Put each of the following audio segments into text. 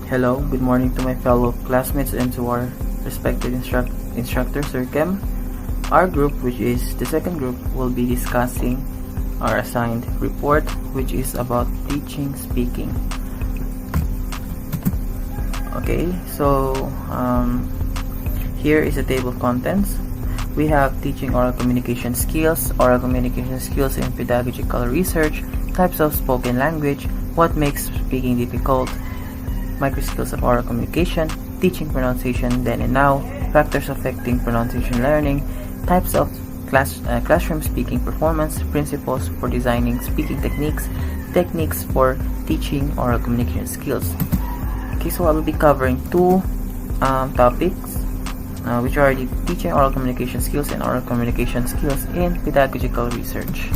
Hello, good morning to my fellow classmates and to our respected instructor, Sir Kem. Our group, which is the second group, will be discussing our assigned report, which is about teaching speaking. Okay, so here is a table of contents. We have teaching oral communication skills in pedagogical research, types of spoken language, what makes speaking difficult, micro skills of oral communication, teaching pronunciation then and now, factors affecting pronunciation learning, types of classroom speaking performance, principles for designing speaking techniques for teaching oral communication skills. Okay, so I will be covering two topics, which are the teaching oral communication skills and oral communication skills in pedagogical research.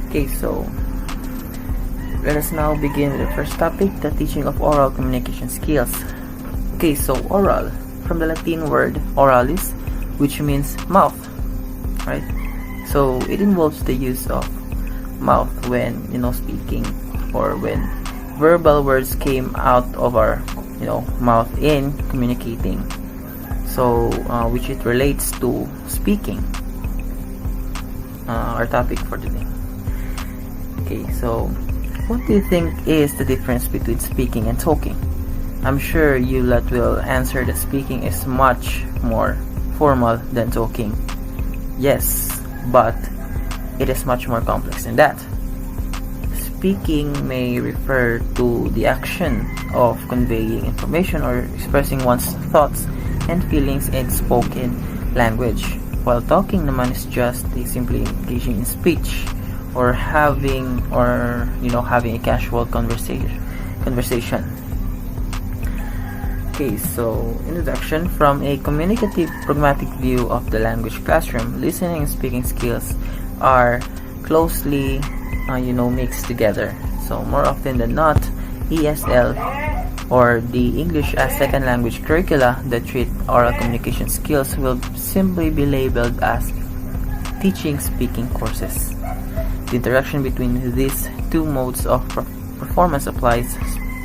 Okay, so let us now begin with the first topic, the teaching of oral communication skills. Okay, so oral, from the Latin word oralis, which means mouth, right? So it involves the use of mouth when, speaking, or when verbal words came out of our, mouth in communicating. So, which it relates to speaking, our topic for today. Okay, so what do you think is the difference between speaking and talking? I'm sure you lot will answer that speaking is much more formal than talking. Yes, but it is much more complex than that. Speaking may refer to the action of conveying information or expressing one's thoughts and feelings in spoken language, while talking naman is just simply engaging in speech or having a casual conversation. Okay, so introduction. From a communicative pragmatic view of the language classroom, listening and speaking skills are closely mixed together. So more often than not, ESL or the English as second language curricula that treat oral communication skills will simply be labeled as teaching speaking courses. The interaction between these two modes of performance applies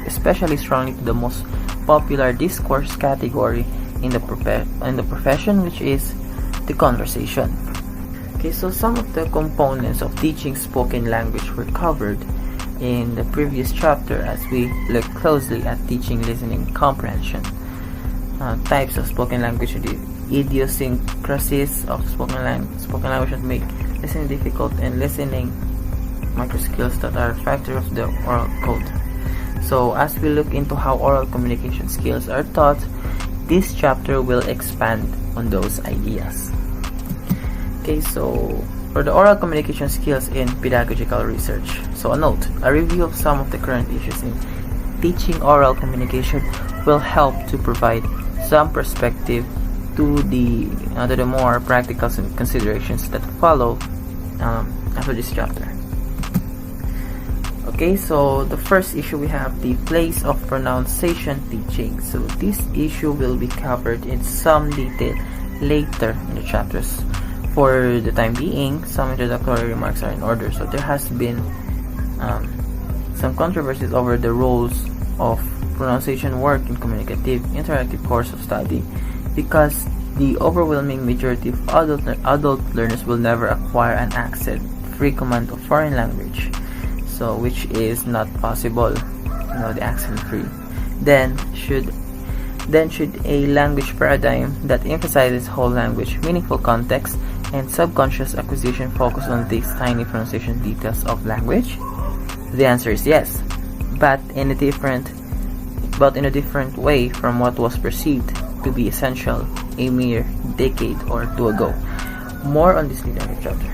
especially strongly to the most popular discourse category in the profession, which is the conversation. Okay, so some of the components of teaching spoken language were covered in the previous chapter as we look closely at teaching listening comprehension. Types of spoken language, the idiosyncrasies of spoken language that make listening difficult, and listening micro skills that are a factor of the oral code. So as we look into how oral communication skills are taught, this chapter will expand on those ideas. Okay, so for the oral communication skills in pedagogical research. So a review of some of the current issues in teaching oral communication will help to provide some perspective to the more practical considerations that follow after this chapter. Okay, so the first issue, we have the place of pronunciation teaching. So this issue will be covered in some detail later in the chapters. For the time being, some introductory remarks are in order. So there has been some controversies over the roles of pronunciation work in communicative interactive course of study, because the overwhelming majority of adult learners will never acquire an accent-free command of foreign language, so which is not possible, the accent-free. Then should a language paradigm that emphasizes whole language, meaningful context, and subconscious acquisition focus on these tiny pronunciation details of language? The answer is yes, but in a different way from what was perceived to be essential a mere decade or two ago. More on this later in the chapter.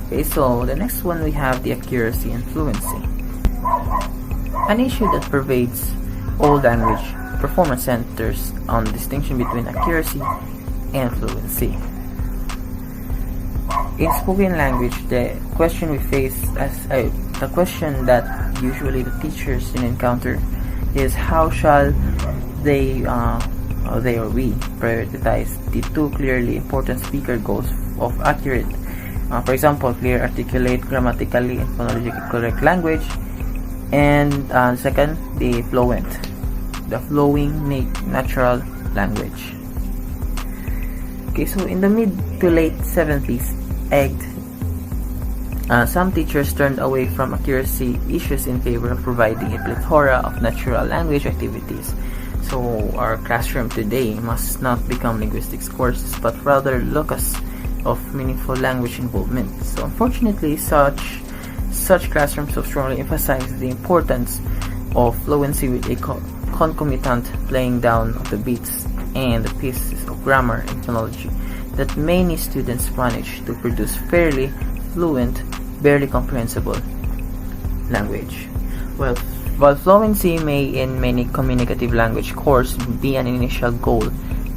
Okay, so the next one, we have the accuracy and fluency. An issue that pervades all language performance centers on the distinction between accuracy and fluency. In spoken language, the question we face the question that usually the teachers encounter is how shall they or we prioritize the two clearly important speaker goals of accurate, for example, clear, articulate, grammatically and phonologically correct language, And second, the fluent, the flowing natural language. Okay, so in the mid to late 70s, some teachers turned away from accuracy issues in favor of providing a plethora of natural language activities. So our classroom today must not become linguistics courses, but rather locus of meaningful language involvement. So unfortunately, such classrooms so strongly emphasize the importance of fluency with a concomitant laying down of the beats and the pieces of grammar and phonology that many students manage to produce fairly fluent, barely comprehensible language. While fluency may in many communicative language courses be an initial goal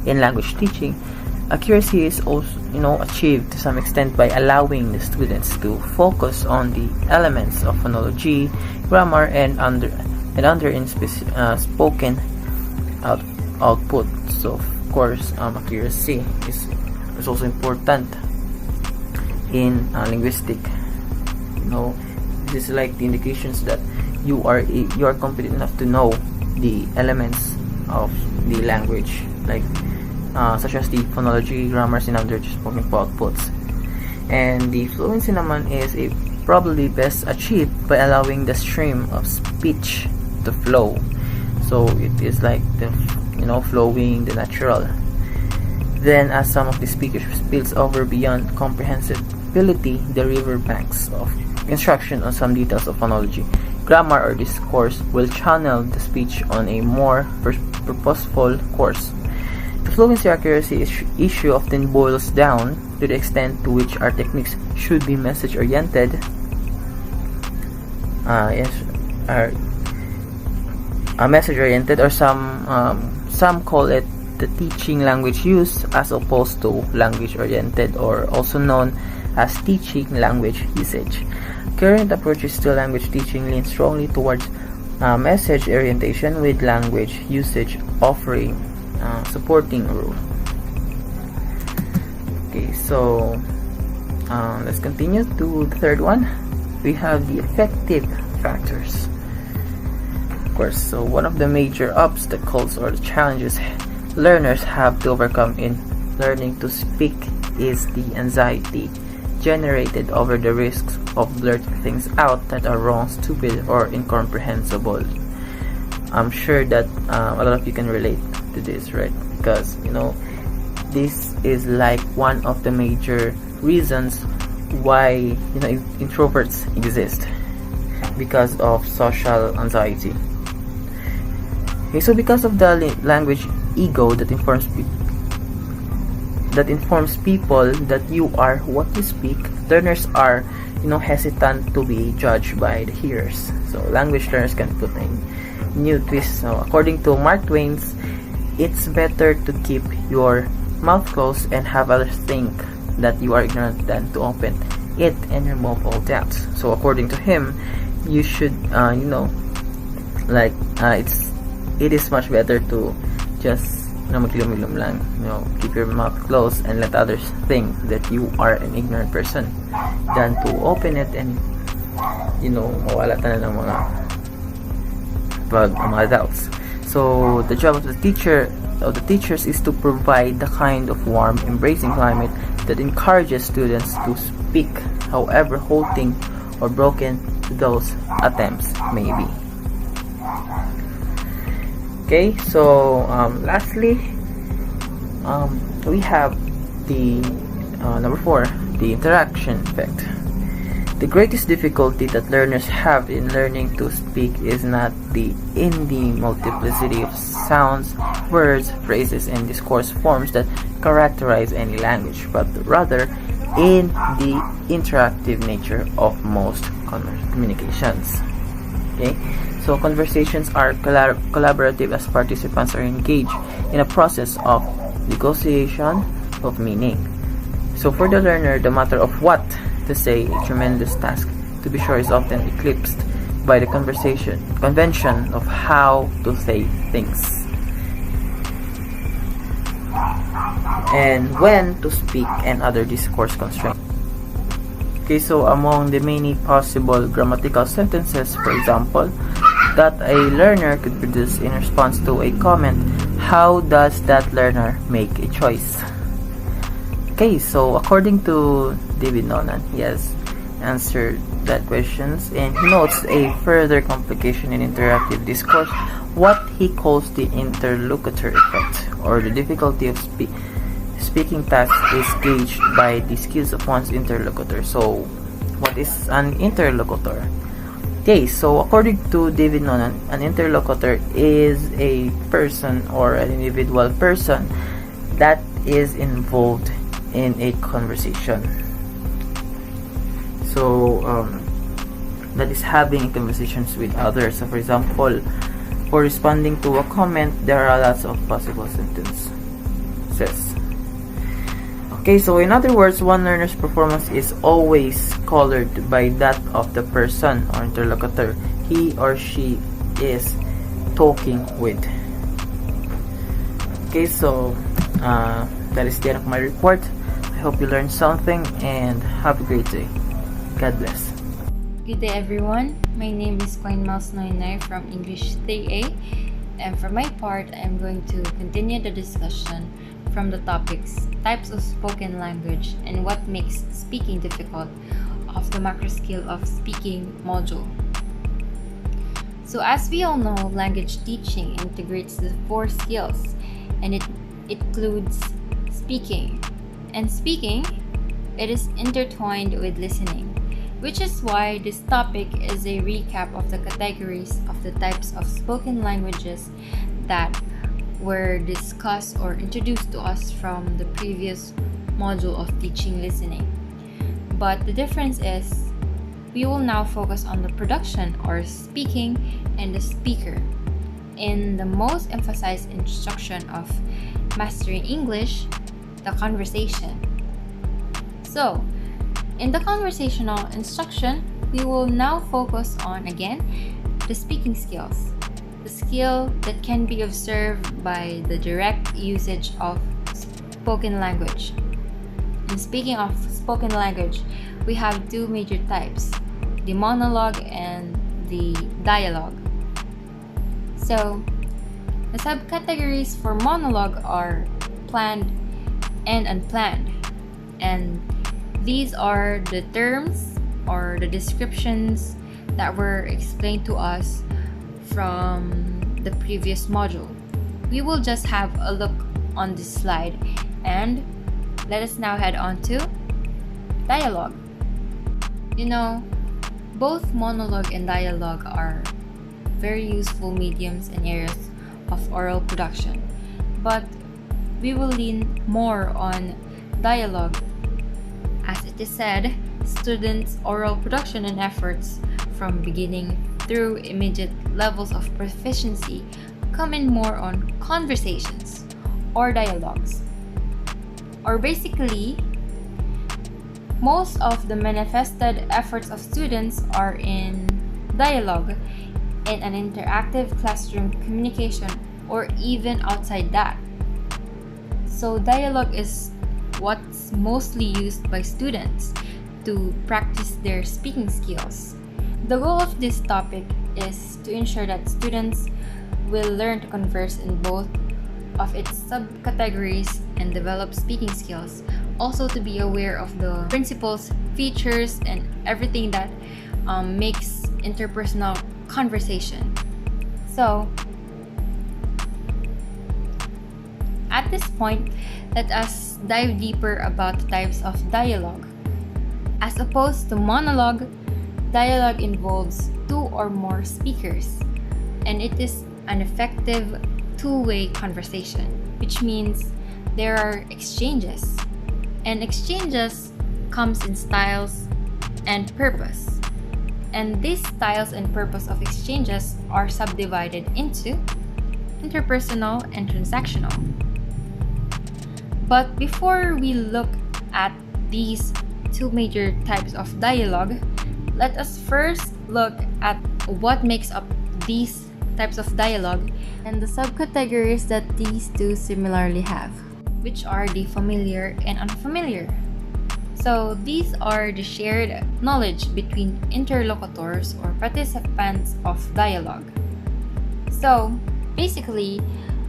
in language teaching, accuracy is also achieved to some extent by allowing the students to focus on the elements of phonology, grammar, and spoken output. So of course, accuracy is also important in linguistic. This is like the indications that you are competent enough to know the elements of the language, like such as the phonology, grammars, and other spoken outputs. And the fluency naman is probably best achieved by allowing the stream of speech to flow. So it is like the flowing, the natural. Then, as some of the speakers spills over beyond comprehensibility, the riverbanks of instruction on some details of phonology, grammar, or discourse will channel the speech on a more purposeful course. The fluency accuracy issue often boils down to the extent to which our techniques should be message-oriented, message-oriented, or some call it the teaching language use as opposed to language-oriented, or also known as teaching language usage. Current approaches to language teaching lean strongly towards message orientation, with language usage offering supporting role. Okay, so let's continue to the third one. We have the effective factors. Of course, so one of the major obstacles or challenges learners have to overcome in learning to speak is the anxiety generated over the risks of blurting things out that are wrong, stupid, or incomprehensible. I'm sure that a lot of you can relate to this, right? Because this is like one of the major reasons why introverts exist, because of social anxiety. Okay, so because of the language ego that informs people that you are what you speak, learners are hesitant to be judged by the hearers. So language learners can put a new twist. So according to Mark Twain's, it's better to keep your mouth closed and have others think that you are ignorant than to open it and remove all doubts. So according to him, you should it is much better to just maglilom-ilom lang, keep your mouth closed and let others think that you are an ignorant person than to open it and mawala ta na ng mga doubts. So the job of the teachers is to provide the kind of warm, embracing climate that encourages students to speak, however halting or broken those attempts may be. Okay, so lastly, we have the number 4, the interaction effect. The greatest difficulty that learners have in learning to speak is not in the multiplicity of sounds, words, phrases, and discourse forms that characterize any language, but rather in the interactive nature of most communications. Okay, so conversations are collaborative as participants are engaged in a process of negotiation of meaning. So for the learner, the matter of what to say, a tremendous task to be sure, is often eclipsed by the convention of how to say things and when to speak and other discourse constraints. Okay, so among the many possible grammatical sentences, for example, that a learner could produce in response to a comment, how does that learner make a choice? Okay, so according to David Nolan, he has answered that questions, and he notes a further complication in interactive discourse, what he calls the interlocutor effect, or the difficulty of speaking task is gauged by the skills of one's interlocutor. So, what is an interlocutor? Okay, so according to David Nolan, an interlocutor is a person or an individual person that is involved in a conversation. So, that is having conversations with others. So, for example, for responding to a comment, there are lots of possible sentences. Okay, so in other words, one learner's performance is always colored by that of the person or interlocutor he or she is talking with. Okay, so that is the end of my report. I hope you learned something and have a great day. God bless. Good day everyone. My name is NUENAY from English 3A, and for my part, I'm going to continue the discussion from the topics types of spoken language and what makes speaking difficult of the macro skill of speaking module. So as we all know, language teaching integrates the 4 skills, and it includes speaking. And speaking, it is intertwined with listening, which is why this topic is a recap of the categories of the types of spoken languages that were discussed or introduced to us from the previous module of teaching listening. But the difference is we will now focus on the production or speaking and the speaker in the most emphasized instruction of mastering English, the conversation. So, in the conversational instruction, we will now focus on, again, the speaking skills, the skill that can be observed by the direct usage of spoken language. And speaking of spoken language, we have 2 major types, the monologue and the dialogue. So, the subcategories for monologue are planned and unplanned, and these are the terms or the descriptions that were explained to us from the previous module. We will just have a look on this slide, and let us now head on to dialogue. You know, both monologue and dialogue are very useful mediums and areas of oral production, but we will lean more on dialogue. As it is said, students' oral production and efforts from beginning through immediate levels of proficiency come in more on conversations or dialogues. Or basically, most of the manifested efforts of students are in dialogue, in an interactive classroom communication, or even outside that. So dialogue is what's mostly used by students to practice their speaking skills. The goal of this topic is to ensure that students will learn to converse in both of its subcategories and develop speaking skills. Also to be aware of the principles, features, and everything that makes interpersonal conversation. So, at this point, let us dive deeper about the types of dialogue. As opposed to monologue, dialogue involves 2 or more speakers, and it is an effective two-way conversation, which means there are exchanges, and exchanges comes in styles and purpose, and these styles and purpose of exchanges are subdivided into interpersonal and transactional. But before we look at these 2 major types of dialogue, let us first look at what makes up these types of dialogue and the subcategories that these 2 similarly have, which are the familiar and unfamiliar. So these are the shared knowledge between interlocutors or participants of dialogue. So basically,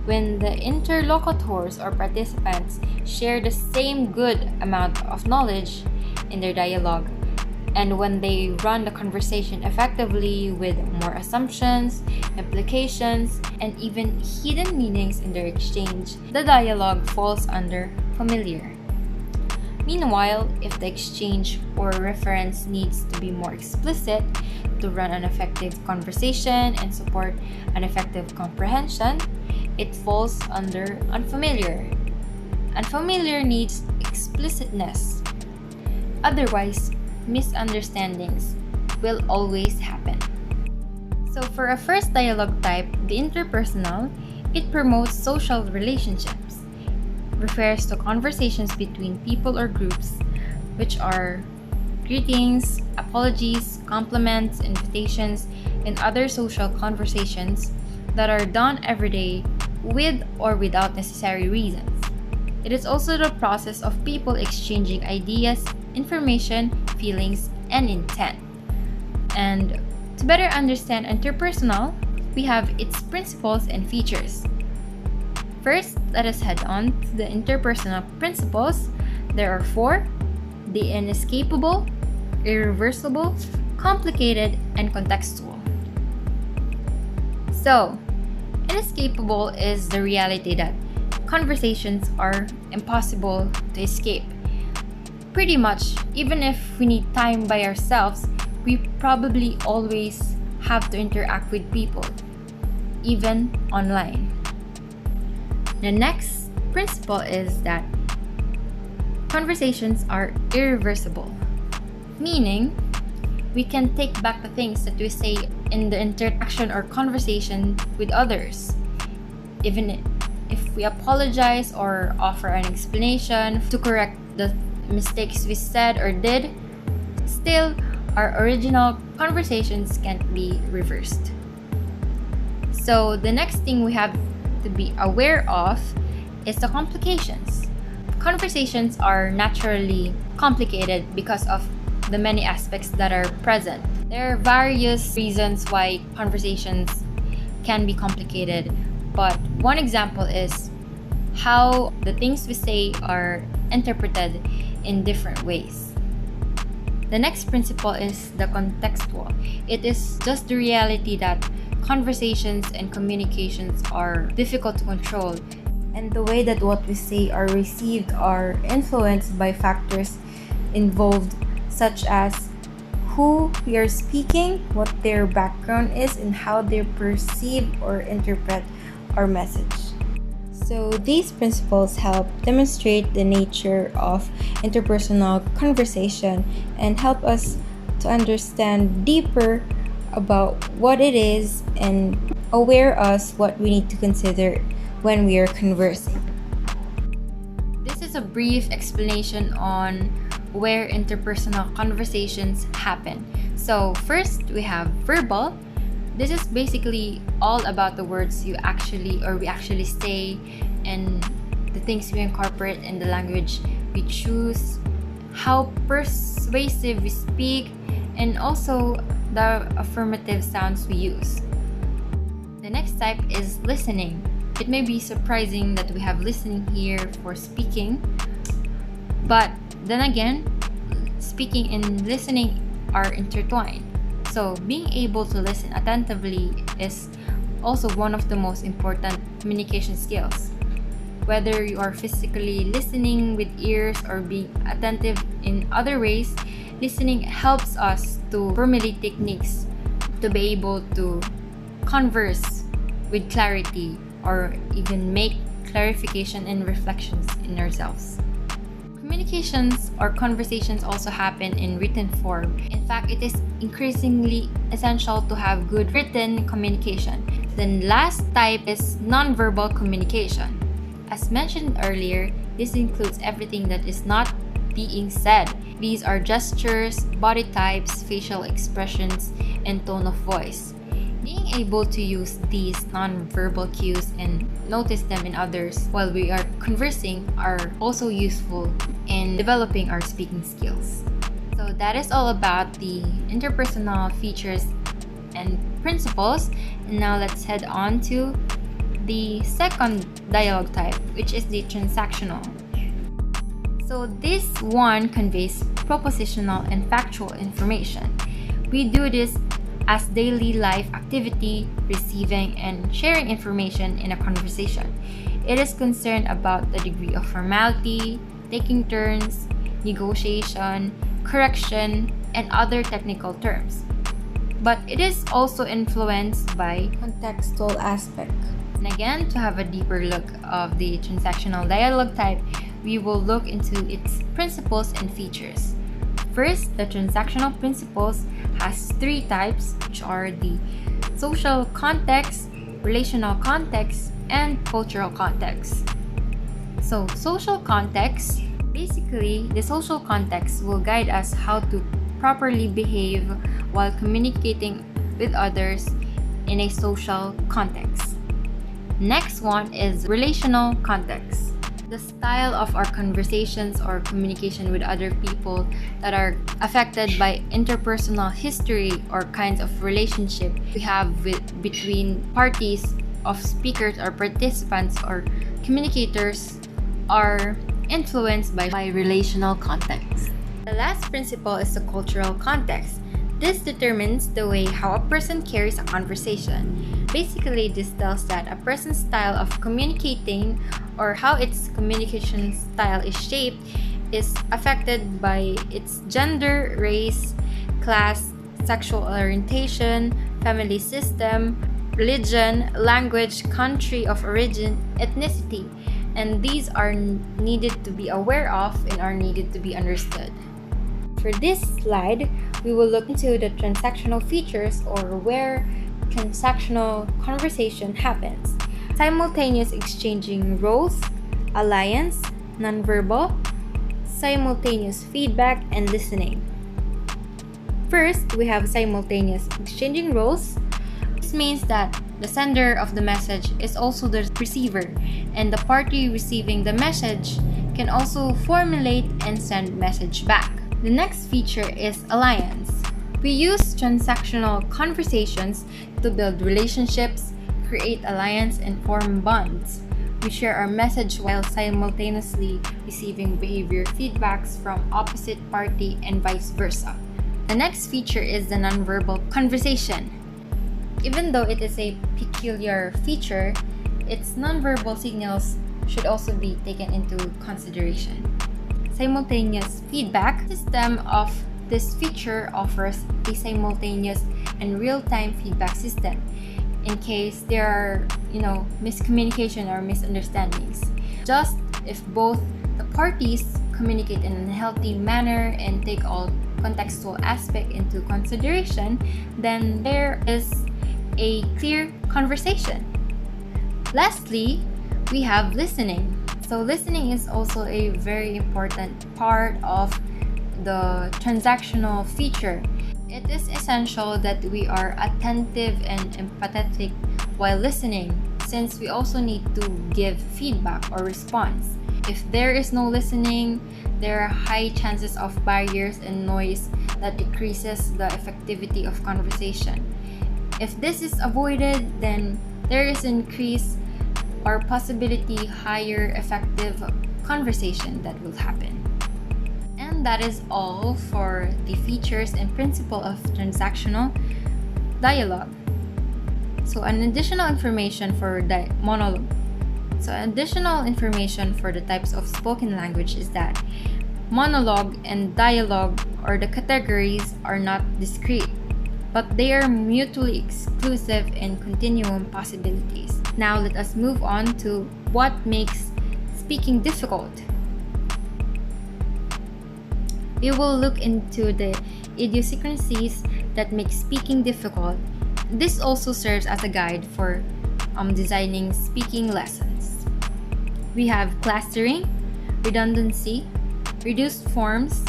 when the interlocutors or participants share the same good amount of knowledge in their dialogue, and when they run the conversation effectively with more assumptions, implications, and even hidden meanings in their exchange, the dialogue falls under familiar. Meanwhile, if the exchange or reference needs to be more explicit to run an effective conversation and support an effective comprehension, it falls under unfamiliar. Unfamiliar needs explicitness. Otherwise, misunderstandings will always happen. So for a first dialogue type, the interpersonal, it promotes social relationships, refers to conversations between people or groups, which are greetings, apologies, compliments, invitations, and other social conversations that are done every day with or without necessary reasons. It is also the process of people exchanging ideas, information, feelings, and intent. And to better understand interpersonal, we have its principles and features. First, let us head on to the interpersonal principles. There are 4: the inescapable, irreversible, complicated, and contextual. So, inescapable is the reality that conversations are impossible to escape. Pretty much, even if we need time by ourselves, we probably always have to interact with people, even online. The next principle is that conversations are irreversible, meaning we can take back the things that we say in the interaction or conversation with others. Even if we apologize or offer an explanation to correct the mistakes we said or did, still our original conversations can't be reversed. So the next thing we have to be aware of is the complications. Conversations are naturally complicated because of the many aspects that are present. There are various reasons why conversations can be complicated, but one example is how the things we say are interpreted in different ways. The next principle is the contextual. It is just the reality that conversations and communications are difficult to control, and the way that what we say are received are influenced by factors involved, such as who we are speaking, what their background is, and how they perceive or interpret our message. So these principles help demonstrate the nature of interpersonal conversation and help us to understand deeper about what it is and aware us what we need to consider when we are conversing. This is a brief explanation on where interpersonal conversations happen. So first, we have verbal. This is basically all about the words we actually say and the things we incorporate in the language we choose, how persuasive we speak, and also the affirmative sounds we use. The next type is listening. It may be surprising that we have listening here for speaking, but then again, speaking and listening are intertwined. So being able to listen attentively is also one of the most important communication skills. Whether you are physically listening with ears or being attentive in other ways, listening helps us to formulate techniques to be able to converse with clarity or even make clarification and reflections in ourselves. Communications or conversations also happen in written form. In fact, it is increasingly essential to have good written communication. The last type is nonverbal communication. As mentioned earlier, this includes everything that is not being said. These are gestures, body types, facial expressions, and tone of voice. Being able to use these nonverbal cues and notice them in others while we are conversing are also useful in in developing our speaking skills. So that is all about the interpersonal features and principles. And now let's head on to the second dialogue type, which is the transactional. So this one conveys propositional and factual information. We do this as daily life activity, receiving and sharing information in a conversation. It is concerned about the degree of formality, taking turns, negotiation, correction, and other technical terms. But it is also influenced by contextual aspect. And again, to have a deeper look of the transactional dialogue type, we will look into its principles and features. First, the transactional principles has three types, which are the social context, relational context, and cultural context. So, social context, basically, the social context will guide us how to properly behave while communicating with others in a social context. Next one is relational context. The style of our conversations or communication with other people that are affected by interpersonal history or kinds of relationship we have between parties of speakers or participants or communicators are influenced by relational context. The last principle is the cultural context. This determines the way how a person carries a conversation. Basically, this tells that a person's style of communicating or how its communication style is shaped is affected by its gender, race, class, sexual orientation, family system, religion, language, country of origin, ethnicity, and these are needed to be aware of and are needed to be understood. For this slide, we will look into the transactional features or where transactional conversation happens. Simultaneous exchanging roles, alliance, nonverbal, simultaneous feedback, and listening. First, we have simultaneous exchanging roles. This means that the sender of the message is also the receiver, and the party receiving the message can also formulate and send message back. The next feature is alliance. We use transactional conversations to build relationships, create alliance, and form bonds. We share our message while simultaneously receiving behavior feedbacks from opposite party and vice versa. The next feature is the nonverbal conversation. Even though it is a peculiar feature, its nonverbal signals should also be taken into consideration. Simultaneous feedback system of this feature offers a simultaneous and real-time feedback system in case there are, miscommunication or misunderstandings. Just if both the parties communicate in a healthy manner and take all contextual aspect into consideration, then there is a clear conversation. Lastly, we have listening. So listening is also a very important part of the transactional feature. It is essential that we are attentive and empathetic while listening, since we also need to give feedback or response. If there is no listening, there are high chances of barriers and noise that decreases the effectivity of conversation. If this is avoided, then there is increase or possibility higher effective conversation that will happen. And that is all for the features and principle of transactional dialogue. So additional information for the monologue. So additional information for the types of spoken language is that monologue and dialogue, or the categories, are not discrete, but they are mutually exclusive and continuum possibilities. Now let us move on to what makes speaking difficult. We will look into the idiosyncrasies that make speaking difficult. This also serves as a guide for designing speaking lessons. We have clustering, redundancy, reduced forms,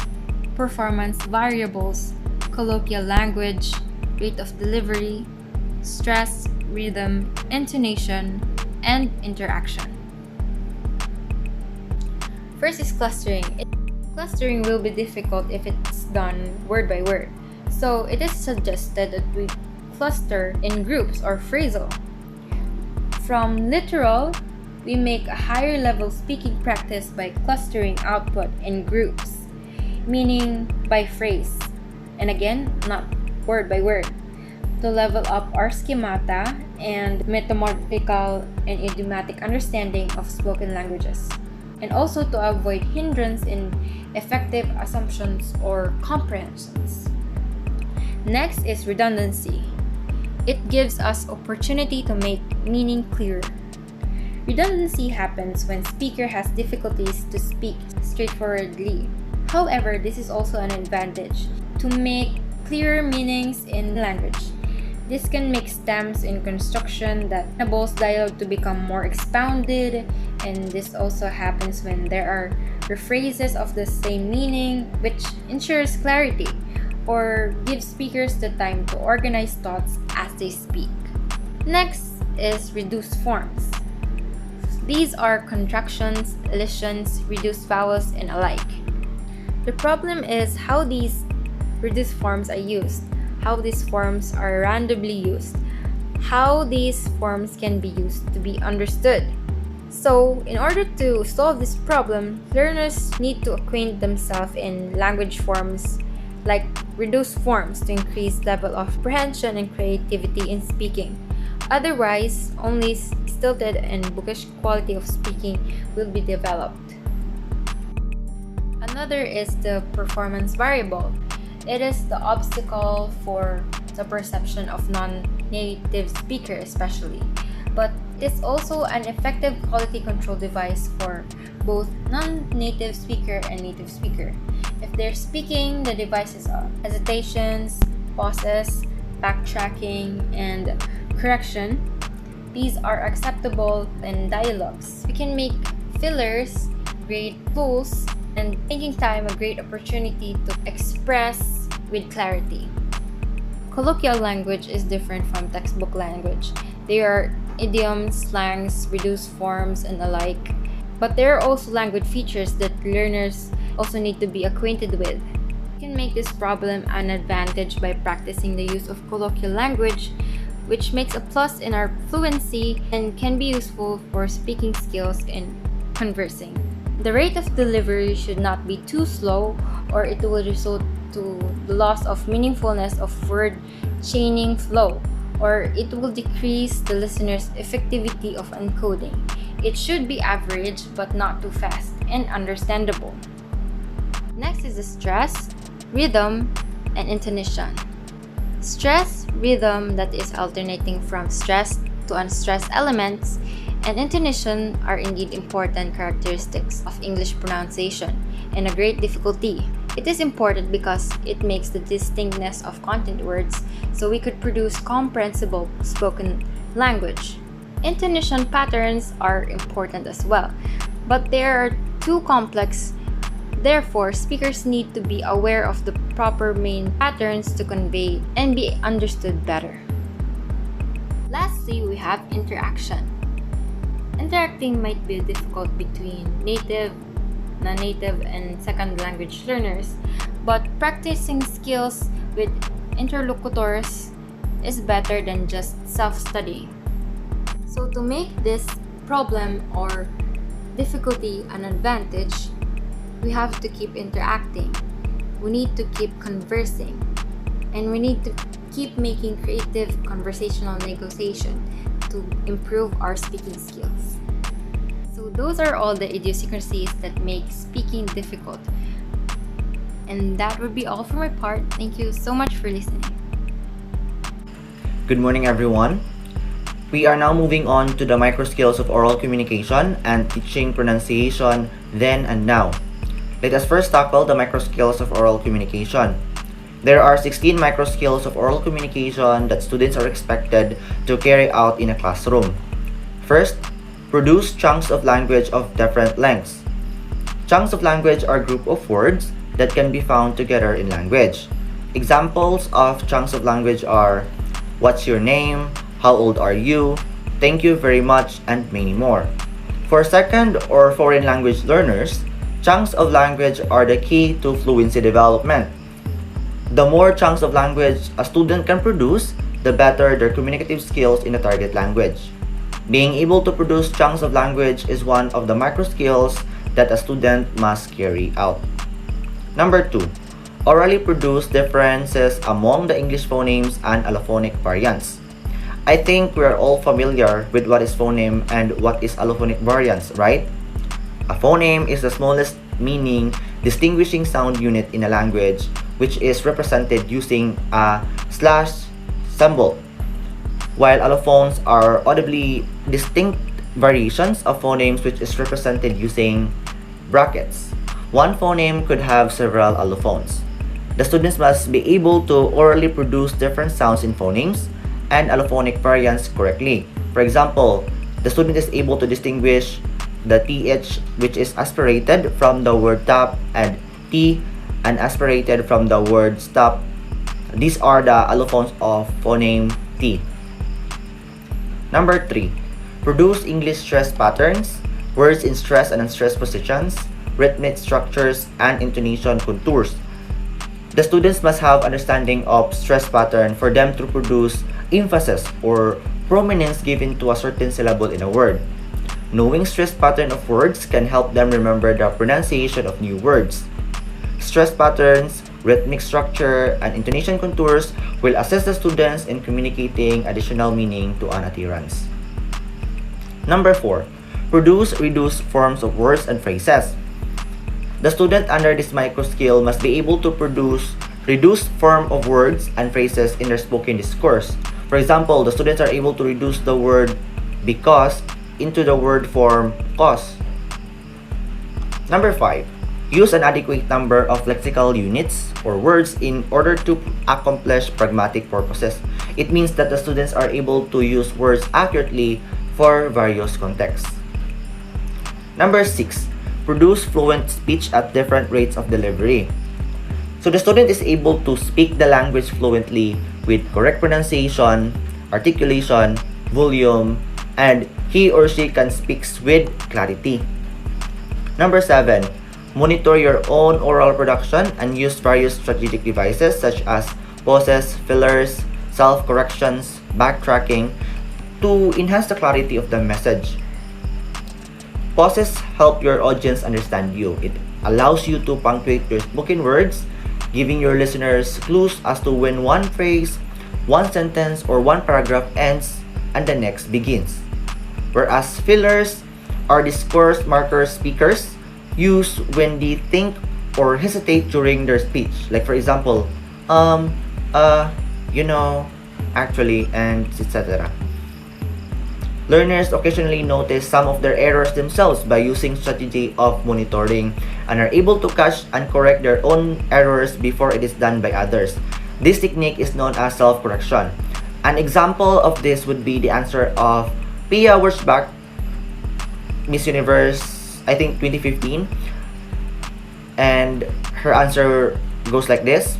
performance variables, colloquial language, rate of delivery, stress, rhythm, intonation, and interaction. First is clustering. Clustering will be difficult if it's done word by word, so it is suggested that we cluster in groups or phrasal. From literal, we make a higher level speaking practice by clustering output in groups, meaning by phrase, and again, not word by word, to level up our schemata and metamorphical and idiomatic understanding of spoken languages, and also to avoid hindrance in effective assumptions or comprehensions. Next is redundancy. It gives us opportunity to make meaning clearer. Redundancy happens when speaker has difficulties to speak straightforwardly. However, this is also an advantage to make clearer meanings in language. This can make stems in construction that enables dialogue to become more expounded, and this also happens when there are rephrases of the same meaning, which ensures clarity or gives speakers the time to organize thoughts as they speak. Next is reduced forms. These are contractions, elisions, reduced vowels, and alike. The problem is how these reduced forms are used, how these forms are randomly used, how these forms can be used to be understood. So, in order to solve this problem, learners need to acquaint themselves in language forms like reduced forms to increase level of comprehension and creativity in speaking. Otherwise, only stilted and bookish quality of speaking will be developed. Another is the performance variable. It is the obstacle for the perception of non-native speaker especially, but it's also an effective quality control device for both non-native speaker and native speaker. If they're speaking, the devices are hesitations, pauses, backtracking, and correction. These are acceptable in dialogues. We can make fillers great tools and making time a great opportunity to express with clarity. Colloquial language is different from textbook language. There are idioms, slangs, reduced forms, and alike. But there are also language features that learners also need to be acquainted with. You can make this problem an advantage by practicing the use of colloquial language, which makes a plus in our fluency and can be useful for speaking skills and conversing. The rate of delivery should not be too slow, or it will result to the loss of meaningfulness of word chaining flow, or it will decrease the listener's effectivity of encoding. It should be average but not too fast and understandable. Next is the stress, rhythm, and intonation. Stress, rhythm that is alternating from stressed to unstressed elements, and intonation are indeed important characteristics of English pronunciation and a great difficulty. It is important because it makes the distinctness of content words so we could produce comprehensible spoken language. Intonation patterns are important as well, but they are too complex. Therefore, speakers need to be aware of the proper main patterns to convey and be understood better. Lastly, we have interaction. Interacting might be difficult between native, non-native, and second language learners, but practicing skills with interlocutors is better than just self-study. So to make this problem or difficulty an advantage, we have to keep interacting, we need to keep conversing, and we need to keep making creative conversational negotiation to improve our speaking skills. So those are all the idiosyncrasies that make speaking difficult. And that would be all for my part. Thank you so much for listening. Good morning, everyone. We are now moving on to the micro skills of oral communication and teaching pronunciation then and now. Let us first tackle the micro skills of oral communication. There are 16 micro skills of oral communication that students are expected to carry out in a classroom. First, produce chunks of language of different lengths. Chunks of language are a group of words that can be found together in language. Examples of chunks of language are what's your name, how old are you, thank you very much, and many more. For second or foreign language learners, Chunks of language are the key to fluency development. The more chunks of language a student can produce, the better their communicative skills in the target language. Being able to produce chunks of language is one of the micro skills that a student must carry out. Number 2. Orally produce differences among the English phonemes and allophonic variants. I think we are all familiar with what is phoneme and what is allophonic variants, right? A phoneme is the smallest meaning distinguishing sound unit in a language, which is represented using a slash symbol, while allophones are audibly distinct variations of phonemes which is represented using brackets. One phoneme could have several allophones. The students must be able to orally produce different sounds in phonemes and allophonic variants correctly. For example, the student is able to distinguish the TH, which is aspirated, from the word tap, and T unaspirated from the word stop. These are the allophones of phoneme T. Number 3. Produce English stress patterns, words in stress and unstressed positions, rhythmic structures, and intonation contours. The students must have understanding of stress pattern for them to produce emphasis or prominence given to a certain syllable in a word. Knowing stress pattern of words can help them remember the pronunciation of new words. Stress patterns, rhythmic structure, and intonation contours will assist the students in communicating additional meaning to an adherence. Number 4. Produce reduced forms of words and phrases. The student under this micro skill must be able to produce reduced form of words and phrases in their spoken discourse. For example, the students are able to reduce the word because into the word form cause. Number 5. Use an adequate number of lexical units or words in order to accomplish pragmatic purposes. It means that the students are able to use words accurately for various contexts. Number 6. Produce fluent speech at different rates of delivery. So the student is able to speak the language fluently with correct pronunciation, articulation, volume, and he or she can speak with clarity. Number 7. Monitor your own oral production and use various strategic devices such as pauses, fillers, self-corrections, backtracking to enhance the clarity of the message. Pauses help your audience understand you. It allows you to punctuate your spoken words, giving your listeners clues as to when one phrase, one sentence, or one paragraph ends and the next begins. Whereas fillers are discourse markers speakers use when they think or hesitate during their speech. Like for example, actually, and etc. Learners occasionally notice some of their errors themselves by using strategy of monitoring and are able to catch and correct their own errors before it is done by others. This technique is known as self-correction. An example of this would be the answer of Pia Wurtzbach, Miss Universe, I think 2015. And her answer goes like this: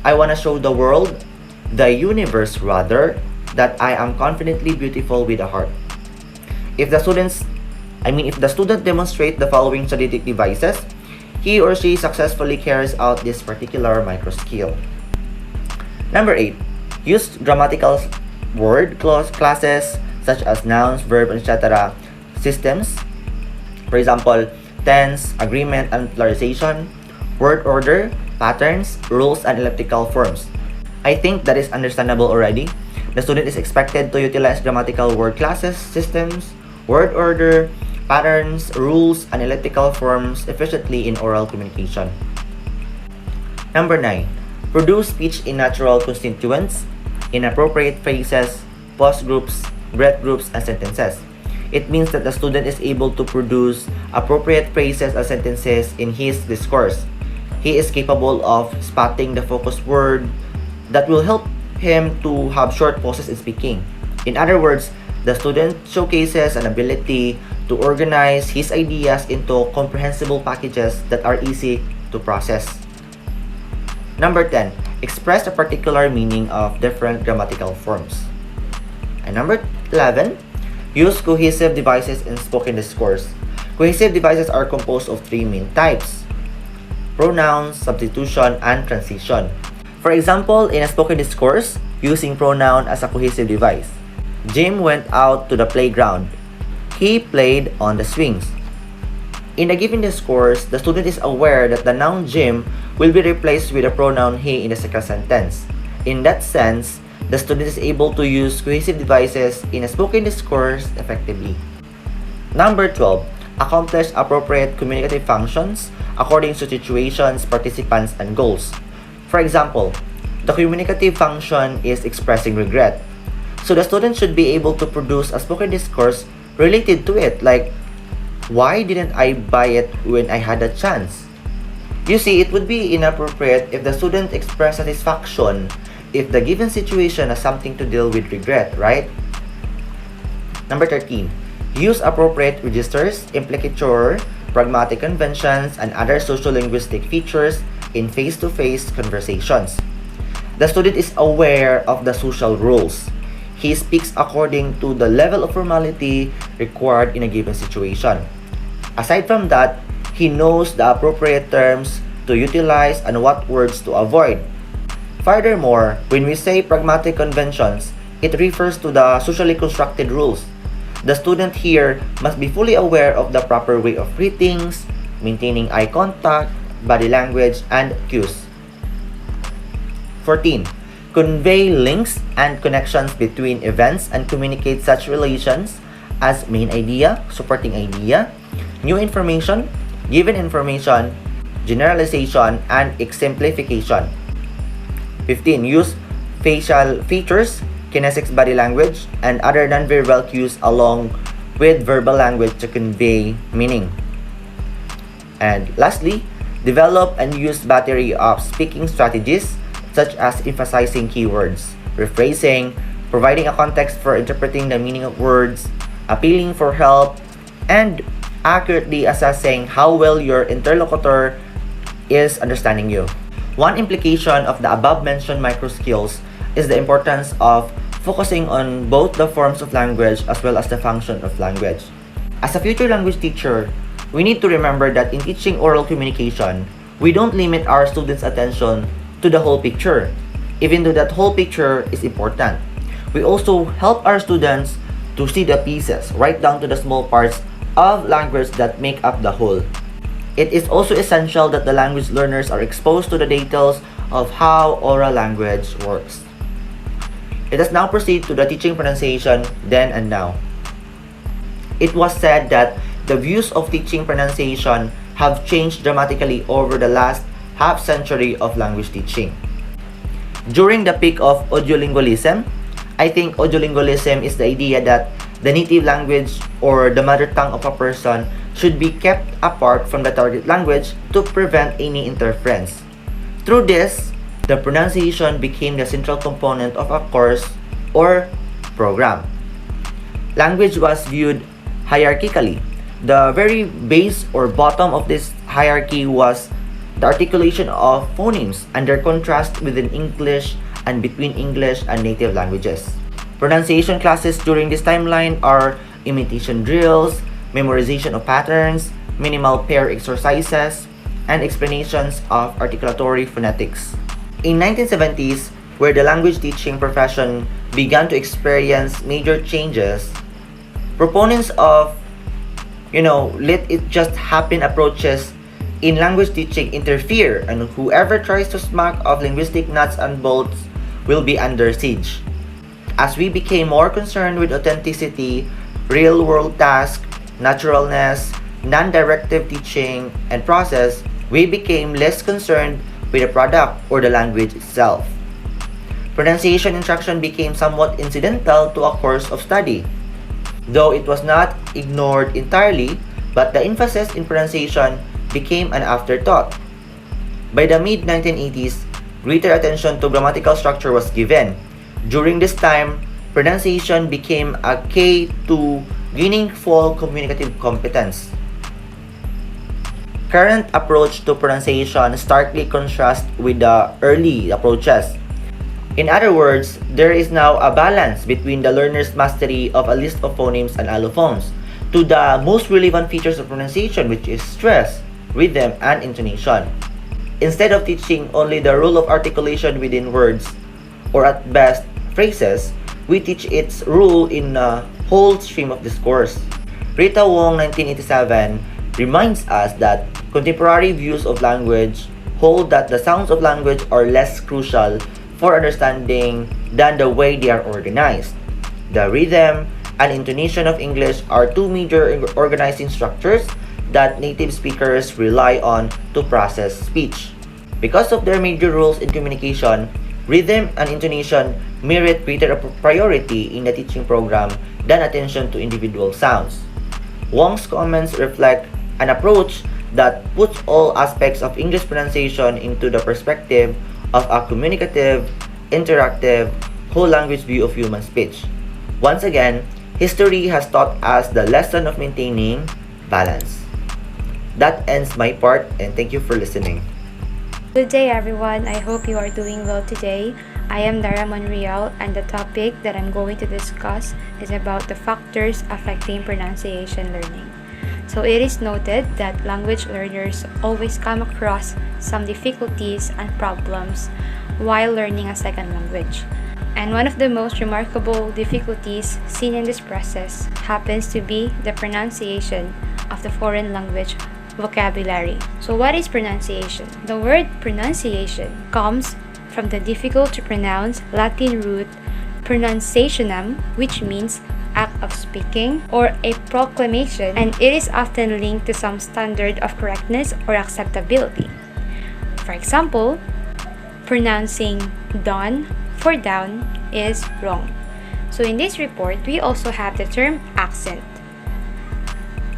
I want to show the world, the universe rather, that I am confidently beautiful with a heart. If the student demonstrates the following strategic devices, he or she successfully carries out this particular micro skill. Number 8. Use grammatical word classes such as nouns, verb, etc. systems. For example, tense, agreement and pluralization, word order, patterns, rules, and elliptical forms. I think that is understandable already. The student is expected to utilize grammatical word classes, systems, word order, patterns, rules, and elliptical forms efficiently in oral communication. Number 9. Produce speech in natural constituents, in appropriate phrases, pause groups, breath groups, and sentences. It means that the student is able to produce appropriate phrases and sentences in his discourse. He is capable of spotting the focus word that will help him to have short pauses in speaking. In other words, the student showcases an ability to organize his ideas into comprehensible packages that are easy to process. Number 10. Express a particular meaning of different grammatical forms. And number 11. Use cohesive devices in spoken discourse. Cohesive devices are composed of three main types: pronouns, substitution, and transition. For example, in a spoken discourse, using pronoun as a cohesive device. Jim went out to the playground. He played on the swings. In a given discourse, the student is aware that the noun Jim will be replaced with the pronoun he in the second sentence. In that sense, the student is able to use cohesive devices in a spoken discourse effectively. Number 12. Accomplish appropriate communicative functions according to situations, participants, and goals. For example, the communicative function is expressing regret. So the student should be able to produce a spoken discourse related to it, like, why didn't I buy it when I had a chance? You see, it would be inappropriate if the student expressed satisfaction if the given situation has something to deal with regret, right? Number 13. Use appropriate registers, implicature, pragmatic conventions, and other social-linguistic features in face-to-face conversations. The student is aware of the social rules. He speaks according to the level of formality required in a given situation. Aside from that, he knows the appropriate terms to utilize and what words to avoid. Furthermore, when we say pragmatic conventions, it refers to the socially constructed rules. The student here must be fully aware of the proper way of greetings, maintaining eye contact, body language, and cues. 14. Convey links and connections between events and communicate such relations as main idea, supporting idea, new information, given information, generalization, and exemplification. 15. Use facial features, kinesics, body language, and other non-verbal cues along with verbal language to convey meaning. And lastly, develop and use battery of speaking strategies such as emphasizing keywords, rephrasing, providing a context for interpreting the meaning of words, appealing for help, and accurately assessing how well your interlocutor is understanding you. One implication of the above-mentioned microskills is the importance of focusing on both the forms of language as well as the function of language. As a future language teacher, we need to remember that in teaching oral communication, we don't limit our students' attention to the whole picture, even though that whole picture is important. We also help our students to see the pieces, right down to the small parts of language that make up the whole. It is also essential that the language learners are exposed to the details of how oral language works. Let us now proceed to the teaching pronunciation then and now. It was said that the views of teaching pronunciation have changed dramatically over the last half-century of language teaching. During the peak of audiolingualism, I think audiolingualism is the idea that the native language or the mother tongue of a person should be kept apart from the target language to prevent any interference. Through this, the pronunciation became the central component of a course or program. Language was viewed hierarchically. The very base or bottom of this hierarchy was the articulation of phonemes and their contrast within English and between English and native languages. Pronunciation classes during this timeline are imitation drills, memorization of patterns, minimal pair exercises, and explanations of articulatory phonetics. In 1970s, where the language teaching profession began to experience major changes, proponents of, let it just happen approaches in language teaching interfere, and whoever tries to smack of linguistic nuts and bolts will be under siege. As we became more concerned with authenticity, real-world tasks, naturalness, non-directive teaching, and process, we became less concerned with the product or the language itself. Pronunciation instruction became somewhat incidental to a course of study, though it was not ignored entirely, but the emphasis in pronunciation became an afterthought. By the mid-1980s, greater attention to grammatical structure was given. During this time, pronunciation became a key to gaining full communicative competence. Current approach to pronunciation starkly contrasts with the early approaches. In other words, there is now a balance between the learner's mastery of a list of phonemes and allophones, to the most relevant features of pronunciation, which is stress, rhythm, and intonation. Instead of teaching only the rule of articulation within words, or at best, phrases, we teach its rule in a whole stream of discourse. Rita Wong, 1987, reminds us that contemporary views of language hold that the sounds of language are less crucial for understanding than the way they are organized. The rhythm and intonation of English are two major organizing structures that native speakers rely on to process speech. Because of their major roles in communication, rhythm and intonation merit greater priority in the teaching program than attention to individual sounds. Wong's comments reflect an approach that puts all aspects of English pronunciation into the perspective of a communicative, interactive, whole language view of human speech. Once again, history has taught us the lesson of maintaining balance. That ends my part, and thank you for listening. Good day everyone, I hope you are doing well today. I am DARA MONREAL, and the topic that I'm going to discuss is about the factors affecting pronunciation learning. So it is noted that language learners always come across some difficulties and problems while learning a second language. And one of the most remarkable difficulties seen in this process happens to be the pronunciation of the foreign language vocabulary. So what is pronunciation? The word pronunciation comes from the difficult to pronounce Latin root pronunciationem, which means act of speaking or a proclamation, and it is often linked to some standard of correctness or acceptability. For example, pronouncing dawn for down is wrong. So in this report, we also have the term accent.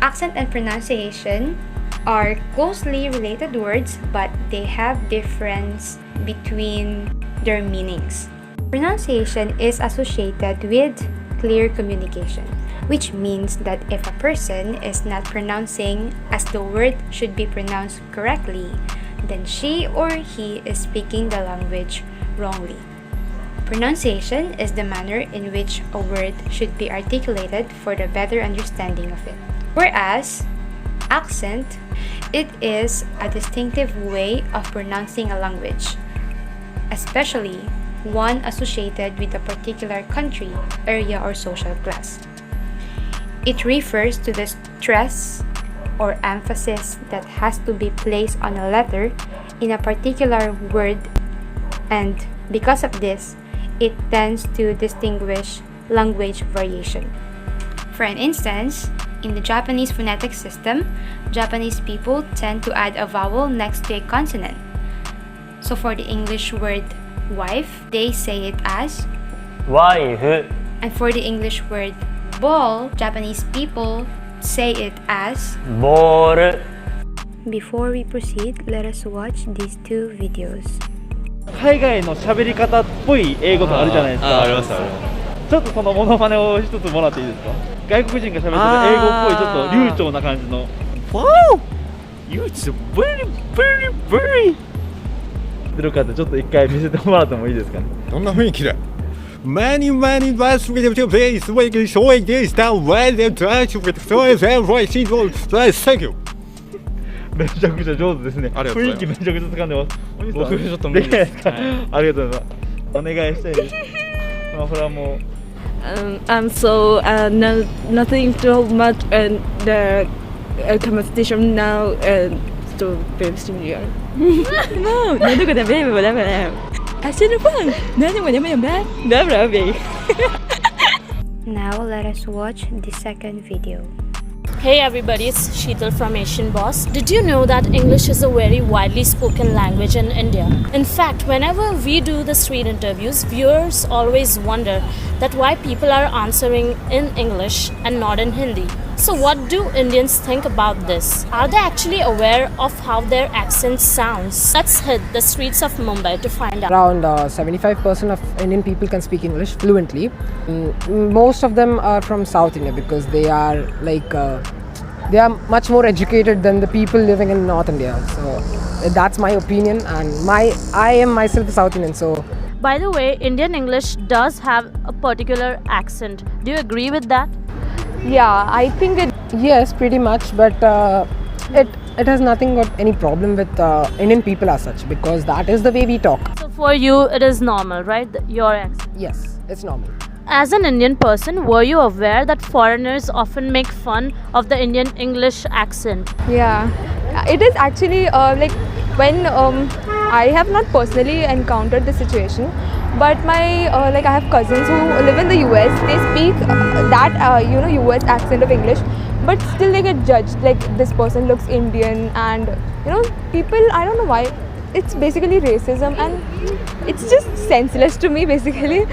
Accent and pronunciation are closely related words, but they have difference between their meanings. Pronunciation is associated with clear communication, which means that if a person is not pronouncing as the word should be pronounced correctly, then she or he is speaking the language wrongly. Pronunciation is the manner in which a word should be articulated for the better understanding of it. Whereas accent, it is a distinctive way of pronouncing a language, especially one associated with a particular country, area, or social class. It refers to the stress or emphasis that has to be placed on a letter in a particular word, and because of this, it tends to distinguish language variation. For an instance, in the Japanese phonetic system, Japanese people tend to add a vowel next to a consonant. So for the English word wife, they say it as wife. And for the English word ball, Japanese people say it as ball. Before we proceed, let us watch these two videos. 海外の喋り方っぽい英語とかあるじゃないですか。ありますあります。ちょっとそのモノマネを一つもらっていいですか。外国人が喋ってる英語っぽいちょっと流暢な感じの。Wow! It's very, very, very. 出るかってちょっと一回見せてもらってもいいですかね。どんな雰囲気だ。Many bus with the place where you show it is down where the trash with so right seat will thank you. めちゃくちゃ上手ですね。雰囲気めちゃくちゃ掴んでます。僕ちょっと無理ですか。ありがとうございます。お願いしたいです。まあこれはもう。I'm so nothing too much and the competition now and so very similar. No, nó có thể biết mà làm nào. I said it wrong. Nó nhưng mà làm bad. Đó là gì? Now let us watch the second video. Hey everybody, it's Sheetal from Asian Boss. Did you know that English is a very widely spoken language in India? In fact, whenever we do the street interviews, viewers always wonder that why people are answering in English and not in Hindi. So what do Indians think about this? Are they actually aware of how their accent sounds? Let's hit the streets of Mumbai to find out. Around 75% of Indian people can speak English fluently. Most of them are from South India because they are they are much more educated than the people living in North India. So that's my opinion, and I am myself a South Indian. So by the way, Indian English does have a particular accent. Do you agree with that? Yeah, I think Yes, pretty much, but it has nothing got any problem with Indian people as such, because that is the way we talk. So for you, it is normal, right? Your accent. Yes, it's normal. As an Indian person, were you aware that foreigners often make fun of the Indian English accent? Yeah, it is actually like when I have not personally encountered the situation, but my like I have cousins who live in the US. They speak that US accent of English, but still they get judged. Like this person looks Indian, and people, I don't know why. It's basically racism, and it's just senseless to me basically.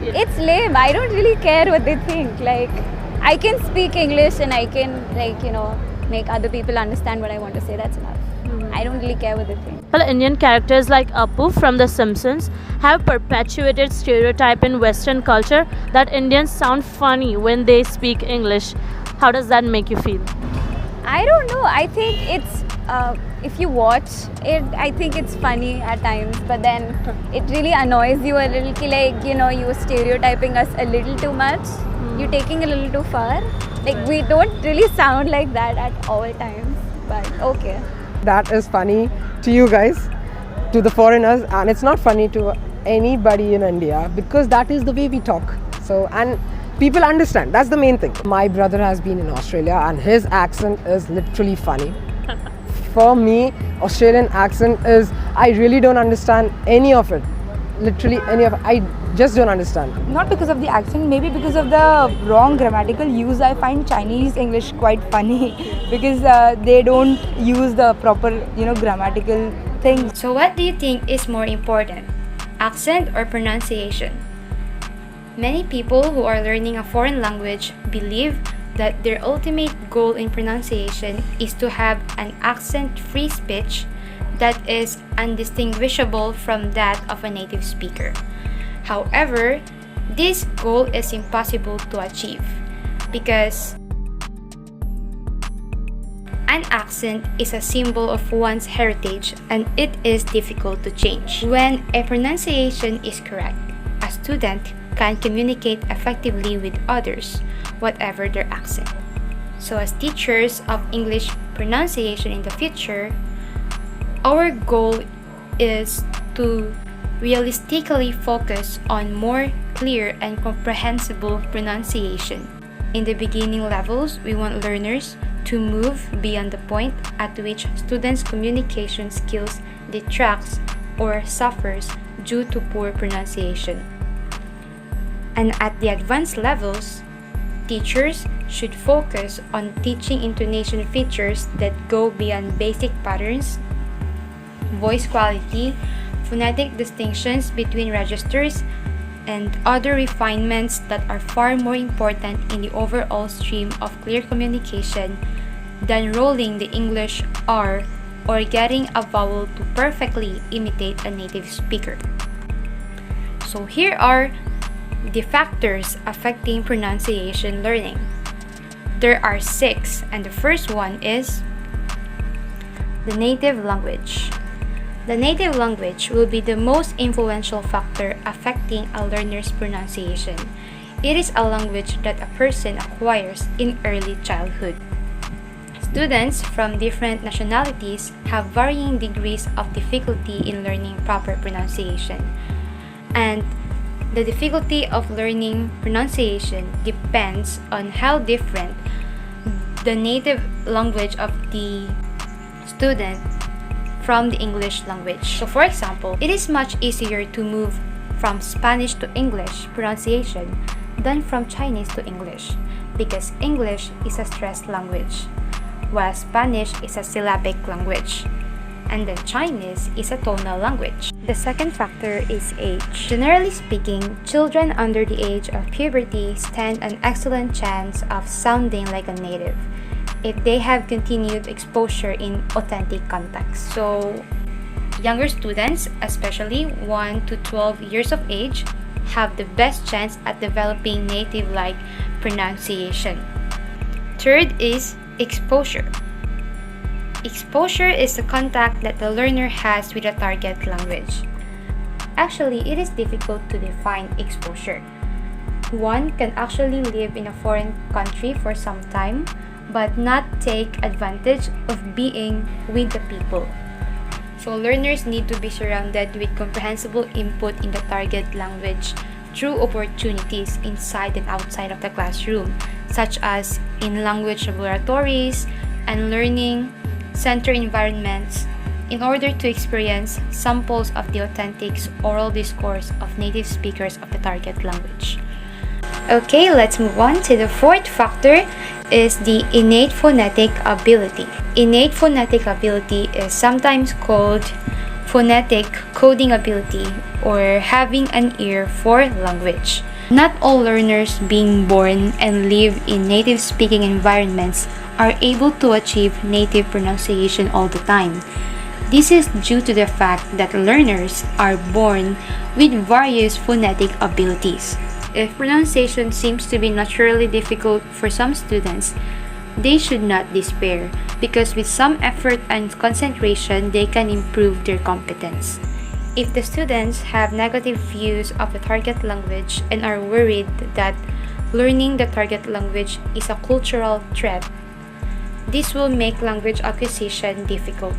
It's lame. I don't really care what they think. Like, I can speak English and I can, make other people understand what I want to say. That's enough. I don't really care what they think. Well, Indian characters like Apu from The Simpsons have perpetuated stereotype in Western culture that Indians sound funny when they speak English. How does that make you feel? I don't know. I think it's if you watch it, I think it's funny at times, but then it really annoys you a little. Like, you're stereotyping us a little too much. You're taking a little too far. Like, we don't really sound like that at all times, but okay. That is funny to you guys, to the foreigners, and it's not funny to anybody in India, because that is the way we talk. So, and people understand. That's the main thing. My brother has been in Australia, and his accent is literally funny. For me, Australian accent is, I really don't understand any of it. Literally any of it. I just don't understand. Not because of the accent, maybe because of the wrong grammatical use. I find Chinese English quite funny because they don't use the proper, grammatical things. So what do you think is more important, accent or pronunciation? Many people who are learning a foreign language believe that their ultimate goal in pronunciation is to have an accent-free speech that is undistinguishable from that of a native speaker. However, this goal is impossible to achieve because an accent is a symbol of one's heritage and it is difficult to change. When a pronunciation is correct, a student can communicate effectively with others, whatever their accent. So as teachers of English pronunciation in the future, our goal is to realistically focus on more clear and comprehensible pronunciation. In the beginning levels, we want learners to move beyond the point at which students' communication skills detracts or suffers due to poor pronunciation. And at the advanced levels, teachers should focus on teaching intonation features that go beyond basic patterns, voice quality, phonetic distinctions between registers, and other refinements that are far more important in the overall stream of clear communication than rolling the English R or getting a vowel to perfectly imitate a native speaker. So here are the factors affecting pronunciation learning. There are 6, and the first one is the native language. The native language will be the most influential factor affecting a learner's pronunciation. It is a language that a person acquires in early childhood. Students from different nationalities have varying degrees of difficulty in learning proper pronunciation, and the difficulty of learning pronunciation depends on how different the native language of the student from the English language. So for example, it is much easier to move from Spanish to English pronunciation than from Chinese to English, because English is a stressed language, while Spanish is a syllabic language, and then Chinese is a tonal language. The second factor is age. Generally speaking, children under the age of puberty stand an excellent chance of sounding like a native if they have continued exposure in authentic context. So, younger students, especially 1 to 12 years of age, have the best chance at developing native-like pronunciation. Third is exposure. Exposure is the contact that the learner has with a target language. Actually, it is difficult to define exposure. One can actually live in a foreign country for some time, but not take advantage of being with the people. So learners need to be surrounded with comprehensible input in the target language through opportunities inside and outside of the classroom, such as in language laboratories and learning center environments, in order to experience samples of the authentic oral discourse of native speakers of the target language. Okay, let's move on to the fourth factor is the innate phonetic ability. Innate phonetic ability is sometimes called phonetic coding ability or having an ear for language. Not all learners being born and live in native speaking environments are able to achieve native pronunciation all the time. This is due to the fact that learners are born with various phonetic abilities. If pronunciation seems to be naturally difficult for some students, they should not despair, because with some effort and concentration, they can improve their competence. If the students have negative views of the target language and are worried that learning the target language is a cultural threat, this will make language acquisition difficult.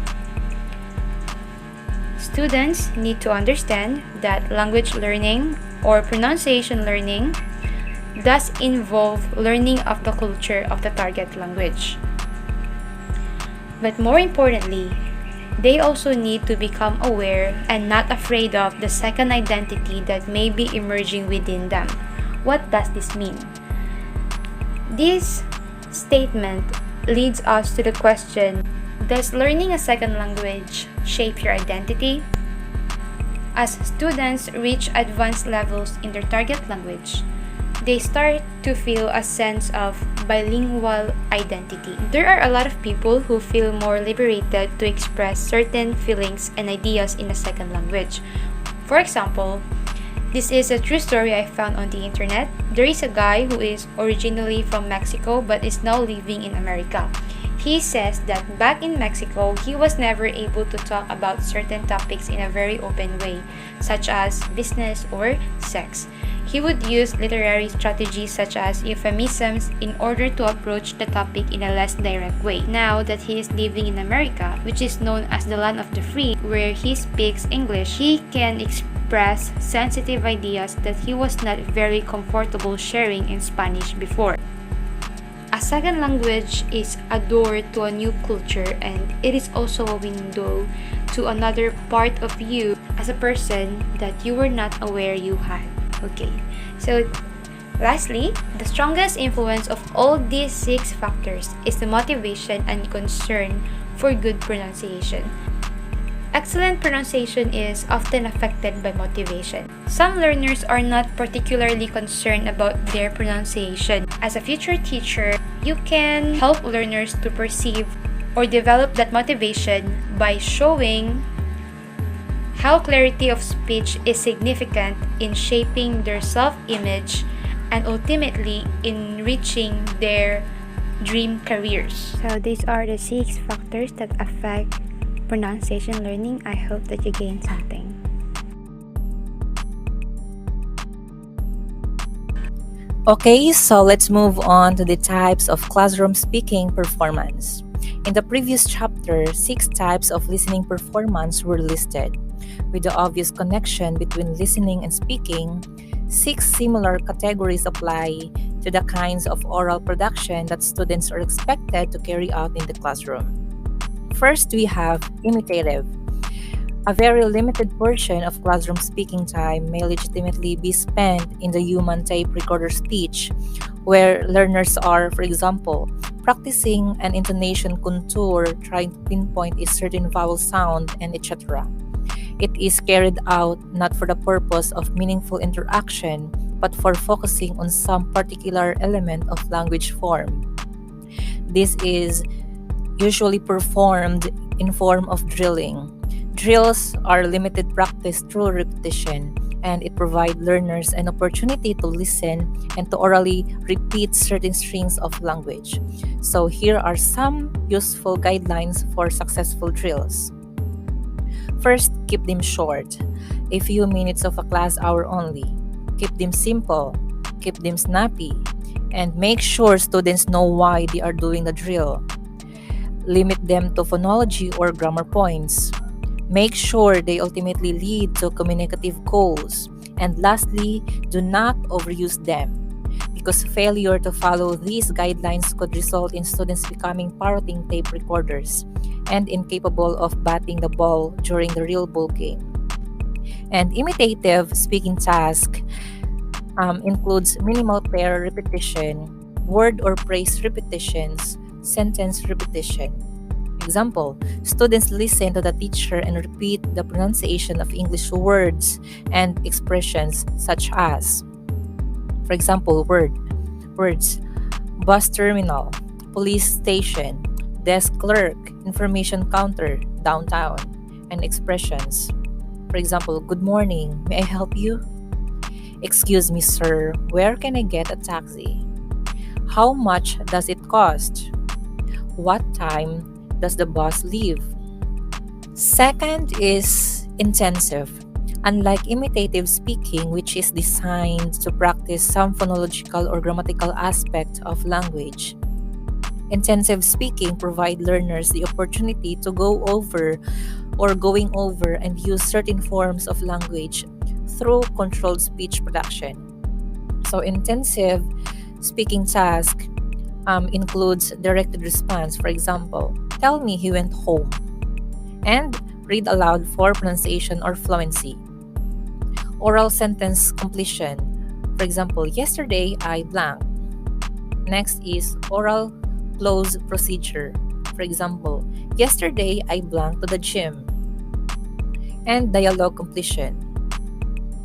Students need to understand that language learning or pronunciation learning does involve learning of the culture of the target language. But more importantly, they also need to become aware and not afraid of the second identity that may be emerging within them. What does this mean? This statement leads us to the question, does learning a second language shape your identity? As students reach advanced levels in their target language, they start to feel a sense of bilingual identity. There are a lot of people who feel more liberated to express certain feelings and ideas in a second language. For example, this is a true story I found on the internet. There is a guy who is originally from Mexico but is now living in America. He says that back in Mexico, he was never able to talk about certain topics in a very open way, such as business or sex. He would use literary strategies such as euphemisms in order to approach the topic in a less direct way. Now that he is living in America, which is known as the land of the free, where he speaks English, he can express sensitive ideas that he was not very comfortable sharing in Spanish before. A second language is a door to a new culture, and it is also a window to another part of you as a person that you were not aware you had. Okay, so lastly, the strongest influence of all these 6 factors is the motivation and concern for good pronunciation. Excellent pronunciation is often affected by motivation. Some learners are not particularly concerned about their pronunciation. As a future teacher, you can help learners to perceive or develop that motivation by showing how clarity of speech is significant in shaping their self-image and ultimately in reaching their dream careers. So these are the 6 factors that affect pronunciation learning. I hope that you gained something. Okay, so let's move on to the types of classroom speaking performance. In the previous chapter, 6 types of listening performance were listed. With the obvious connection between listening and speaking, 6 similar categories apply to the kinds of oral production that students are expected to carry out in the classroom. First, we have imitative. A very limited portion of classroom speaking time may legitimately be spent in the human tape recorder speech, where learners are, for example, practicing an intonation contour, trying to pinpoint a certain vowel sound, and etc. It is carried out not for the purpose of meaningful interaction, but for focusing on some particular element of language form. This is usually performed in form of drilling. Drills are limited practice through repetition, and it provides learners an opportunity to listen and to orally repeat certain strings of language. So here are some useful guidelines for successful drills. First, keep them short. A few minutes of a class hour only. Keep them simple. Keep them snappy. And make sure students know why they are doing the drill. Limit them to phonology or grammar points. Make sure they ultimately lead to communicative goals. And lastly, do not overuse them, because failure to follow these guidelines could result in students becoming parroting tape recorders and incapable of batting the ball during the real ball game. And imitative speaking task includes minimal pair repetition, word or phrase repetitions, sentence repetition. Example, students listen to the teacher and repeat the pronunciation of English words and expressions such as, for example, words, bus terminal, police station, desk clerk, information counter, downtown, and expressions. For example, good morning, may I help you? Excuse me, sir, where can I get a taxi? How much does it cost? What time does the bus leave? Second is intensive. Unlike imitative speaking, which is designed to practice some phonological or grammatical aspect of language, intensive speaking provides learners the opportunity to going over and use certain forms of language through controlled speech production. So intensive speaking task includes directed response. For example, tell me he went home, and read aloud for pronunciation or fluency. Oral sentence completion. For example, yesterday I blank. Next is oral close procedure. For example, yesterday I blanked to the gym. And dialogue completion.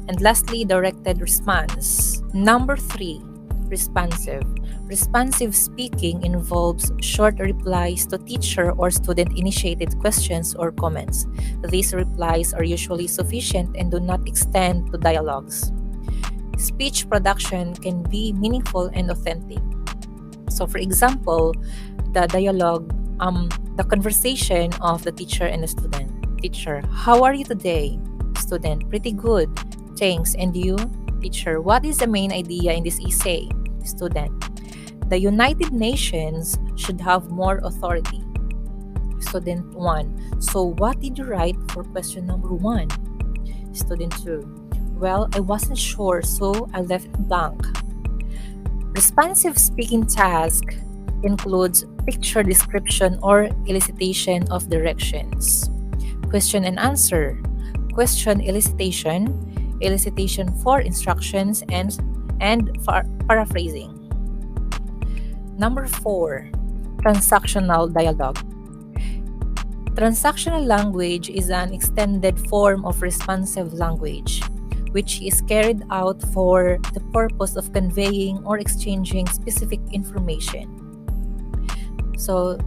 And lastly, directed response. Number 3, responsive. Responsive speaking involves short replies to teacher or student-initiated questions or comments. These replies are usually sufficient and do not extend to dialogues. Speech production can be meaningful and authentic. So, for example, the dialogue, the conversation of the teacher and the student. Teacher, how are you today? Student, pretty good. Thanks. And you? Teacher, what is the main idea in this essay? Student, the United Nations should have more authority. Student 1, so what did you write for question number 1? Student 2, well, I wasn't sure, so I left it blank. Responsive speaking task includes picture description or elicitation of directions. Question and answer. Question elicitation, elicitation for instructions, and paraphrasing. Number 4, transactional dialogue. Transactional language is an extended form of responsive language, which is carried out for the purpose of conveying or exchanging specific information. So,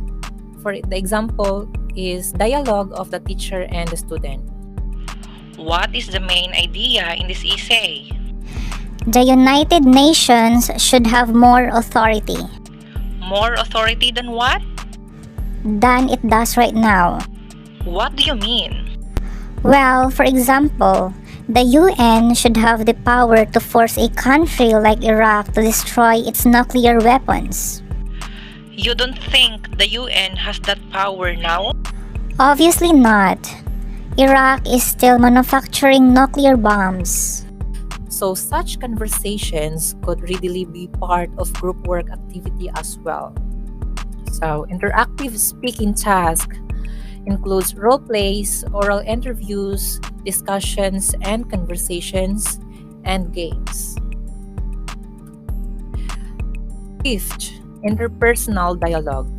for the example is dialogue of the teacher and the student. What is the main idea in this essay? The United Nations should have more authority. More authority than what? Than it does right now. What do you mean? Well, for example, the UN should have the power to force a country like Iraq to destroy its nuclear weapons. You don't think the UN has that power now? Obviously not. Iraq is still manufacturing nuclear bombs. So such conversations could readily be part of group work activity as well. So interactive speaking task includes role plays, oral interviews, discussions and conversations, and games. Fifth, interpersonal dialogue.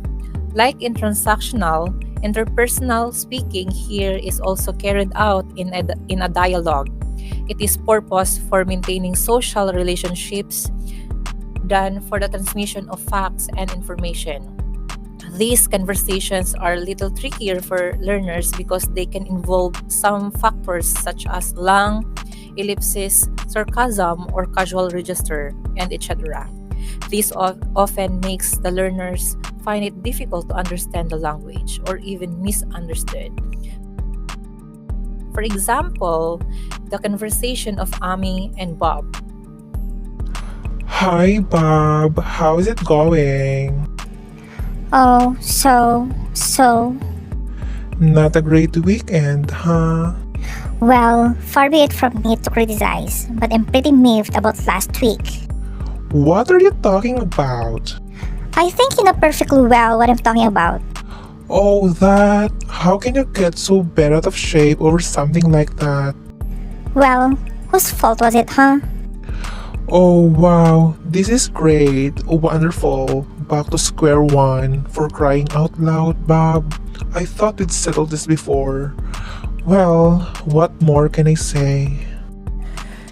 Like in transactional, interpersonal speaking here is also carried out in a dialogue. It is purpose for maintaining social relationships than for the transmission of facts and information. These conversations are a little trickier for learners because they can involve some factors such as slang, ellipsis, sarcasm, or casual register, and etc. This often makes the learners find it difficult to understand the language or even misunderstood. For example, the conversation of Amy and Bob. Hi, Bob. How's it going? Oh, so. Not a great weekend, huh? Well, far be it from me to criticize, but I'm pretty miffed about last week. What are you talking about? I think you know perfectly well what I'm talking about. Oh, that? How can you get so bent out of shape over something like that? Well, whose fault was it, huh? Oh, wow. This is great. Wonderful. Back to square one. For crying out loud, Bob. I thought we'd settled this before. Well, what more can I say?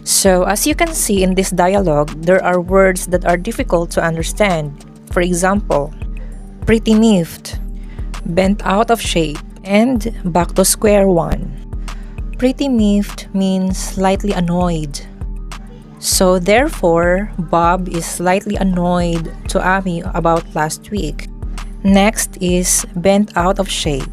So, as you can see in this dialogue, there are words that are difficult to understand. For example, pretty miffed, bent out of shape, and back to square one. Pretty miffed means slightly annoyed. So therefore, Bob is slightly annoyed to Amy about last week. Next is bent out of shape.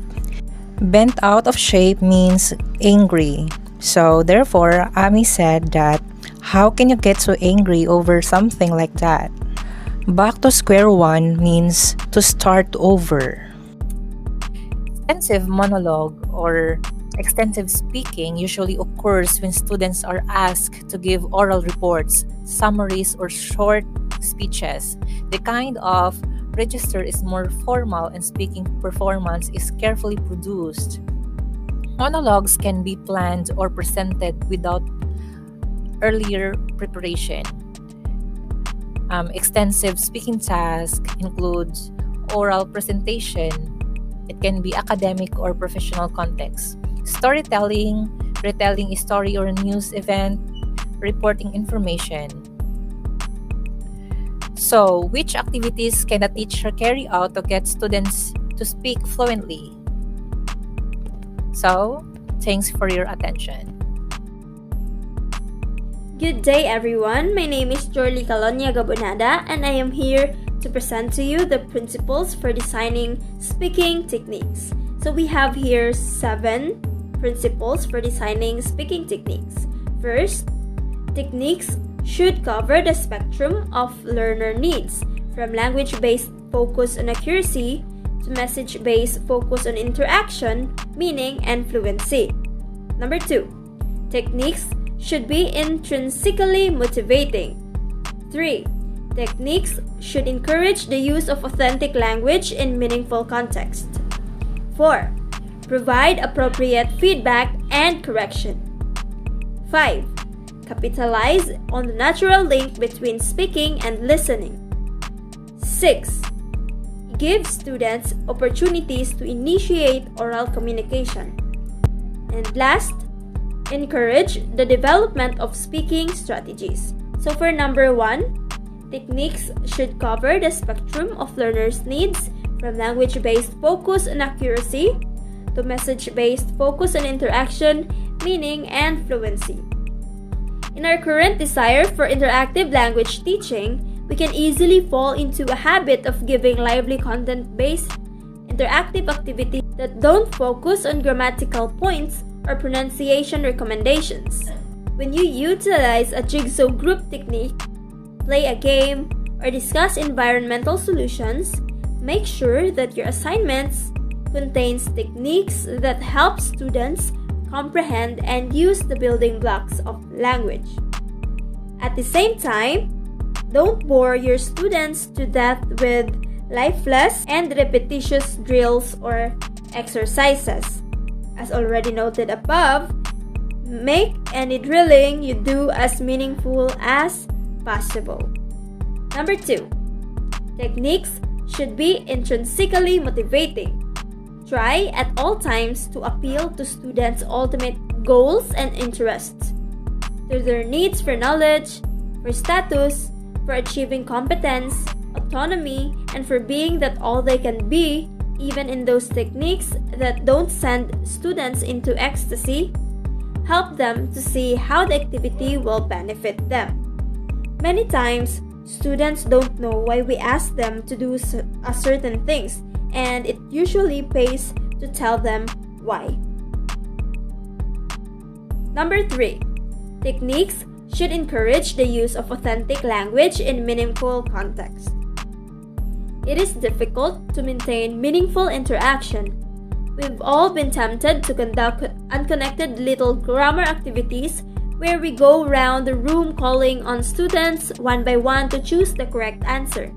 Bent out of shape means angry. So therefore, Amy said that, how can you get so angry over something like that? Back to square one means to start over. Extensive monologue or extensive speaking usually occurs when students are asked to give oral reports, summaries, or short speeches. The kind of register is more formal and speaking performance is carefully produced. Monologues can be planned or presented without earlier preparation. Extensive speaking task includes oral presentation. It can be academic or professional context. Storytelling, retelling a story or a news event, reporting information. So, which activities can a teacher carry out to get students to speak fluently? So, thanks for your attention. Good day everyone, my name is JOURLEY GABONADA and I am here to present to you the principles for designing speaking techniques. So we have here 7 principles for designing speaking techniques. First, techniques should cover the spectrum of learner needs, from language-based focus on accuracy to message-based focus on interaction, meaning, and fluency. Number 2, techniques should be intrinsically motivating. 3, techniques should encourage the use of authentic language in meaningful context. 4, provide appropriate feedback and correction. 5, capitalize on the natural link between speaking and listening. 6, give students opportunities to initiate oral communication. And last, encourage the development of speaking strategies. So for number 1, techniques should cover the spectrum of learners' needs, from language-based focus on accuracy to message-based focus on interaction, meaning, and fluency. In our current desire for interactive language teaching, we can easily fall into a habit of giving lively content-based interactive activities that don't focus on grammatical points or pronunciation recommendations. When you utilize a jigsaw group technique, play a game, or discuss environmental solutions, make sure that your assignments contains techniques that help students comprehend and use the building blocks of language. At the same time, don't bore your students to death with lifeless and repetitious drills or exercises. As already noted above, make any drilling you do as meaningful as possible. Number 2, techniques should be intrinsically motivating. Try at all times to appeal to students' ultimate goals and interests, to their needs for knowledge, for status, for achieving competence, autonomy, and for being that all they can be, even in those techniques that don't send students into ecstasy. Help them to see how the activity will benefit them. Many times, students don't know why we ask them to do certain things, and it usually pays to tell them why. Number 3, techniques should encourage the use of authentic language in meaningful context. It is difficult to maintain meaningful interaction. We've all been tempted to conduct unconnected little grammar activities where we go around the room calling on students one by one to choose the correct answer.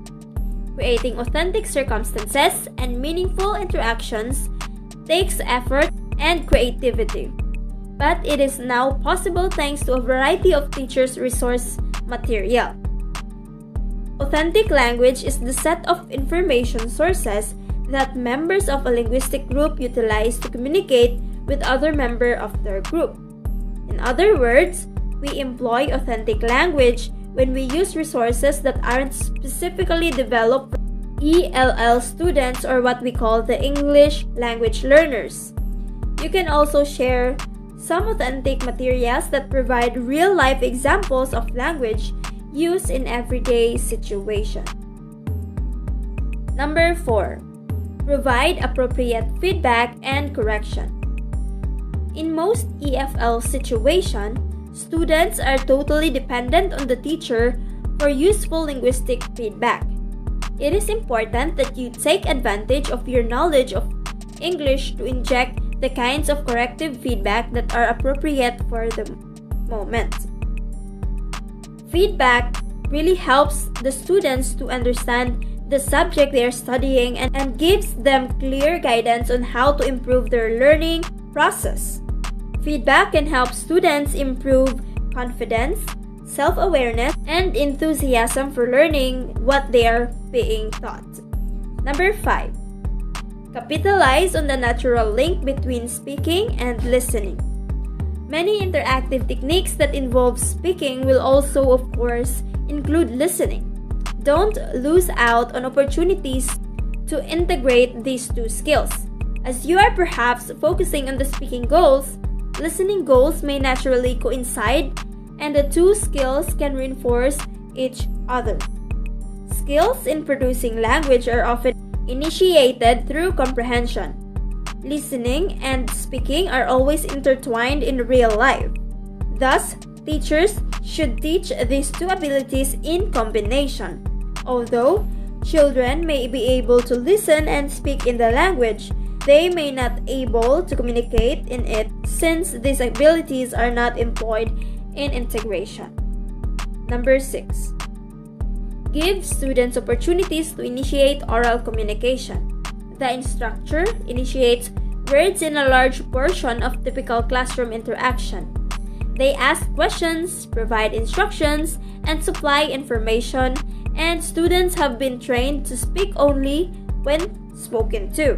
Creating authentic circumstances and meaningful interactions takes effort and creativity, but it is now possible thanks to a variety of teachers' resource material. Authentic language is the set of information sources that members of a linguistic group utilize to communicate with other members of their group. In other words, we employ authentic language when we use resources that aren't specifically developed for ELL students, or what we call the English language learners. You can also share some authentic materials that provide real-life examples of language used in everyday situations. Number 4. Provide appropriate feedback and correction. In most EFL situations, students are totally dependent on the teacher for useful linguistic feedback. It is important that you take advantage of your knowledge of English to inject the kinds of corrective feedback that are appropriate for the moment. Feedback really helps the students to understand the subject they are studying and gives them clear guidance on how to improve their learning process. Feedback can help students improve confidence, self-awareness, and enthusiasm for learning what they are being taught. Number 5. Capitalize on the natural link between speaking and listening. Many interactive techniques that involve speaking will also, of course, include listening. Don't lose out on opportunities to integrate these two skills. As you are perhaps focusing on the speaking goals, listening goals may naturally coincide, and the two skills can reinforce each other. Skills in producing language are often initiated through comprehension. Listening and speaking are always intertwined in real life. Thus, teachers should teach these two abilities in combination. Although children may be able to listen and speak in the language, they may not be able to communicate in it since these abilities are not employed in integration. Number 6. Give students opportunities to initiate oral communication. The instructor initiates words in a large portion of typical classroom interaction. They ask questions, provide instructions, and supply information, and students have been trained to speak only when spoken to.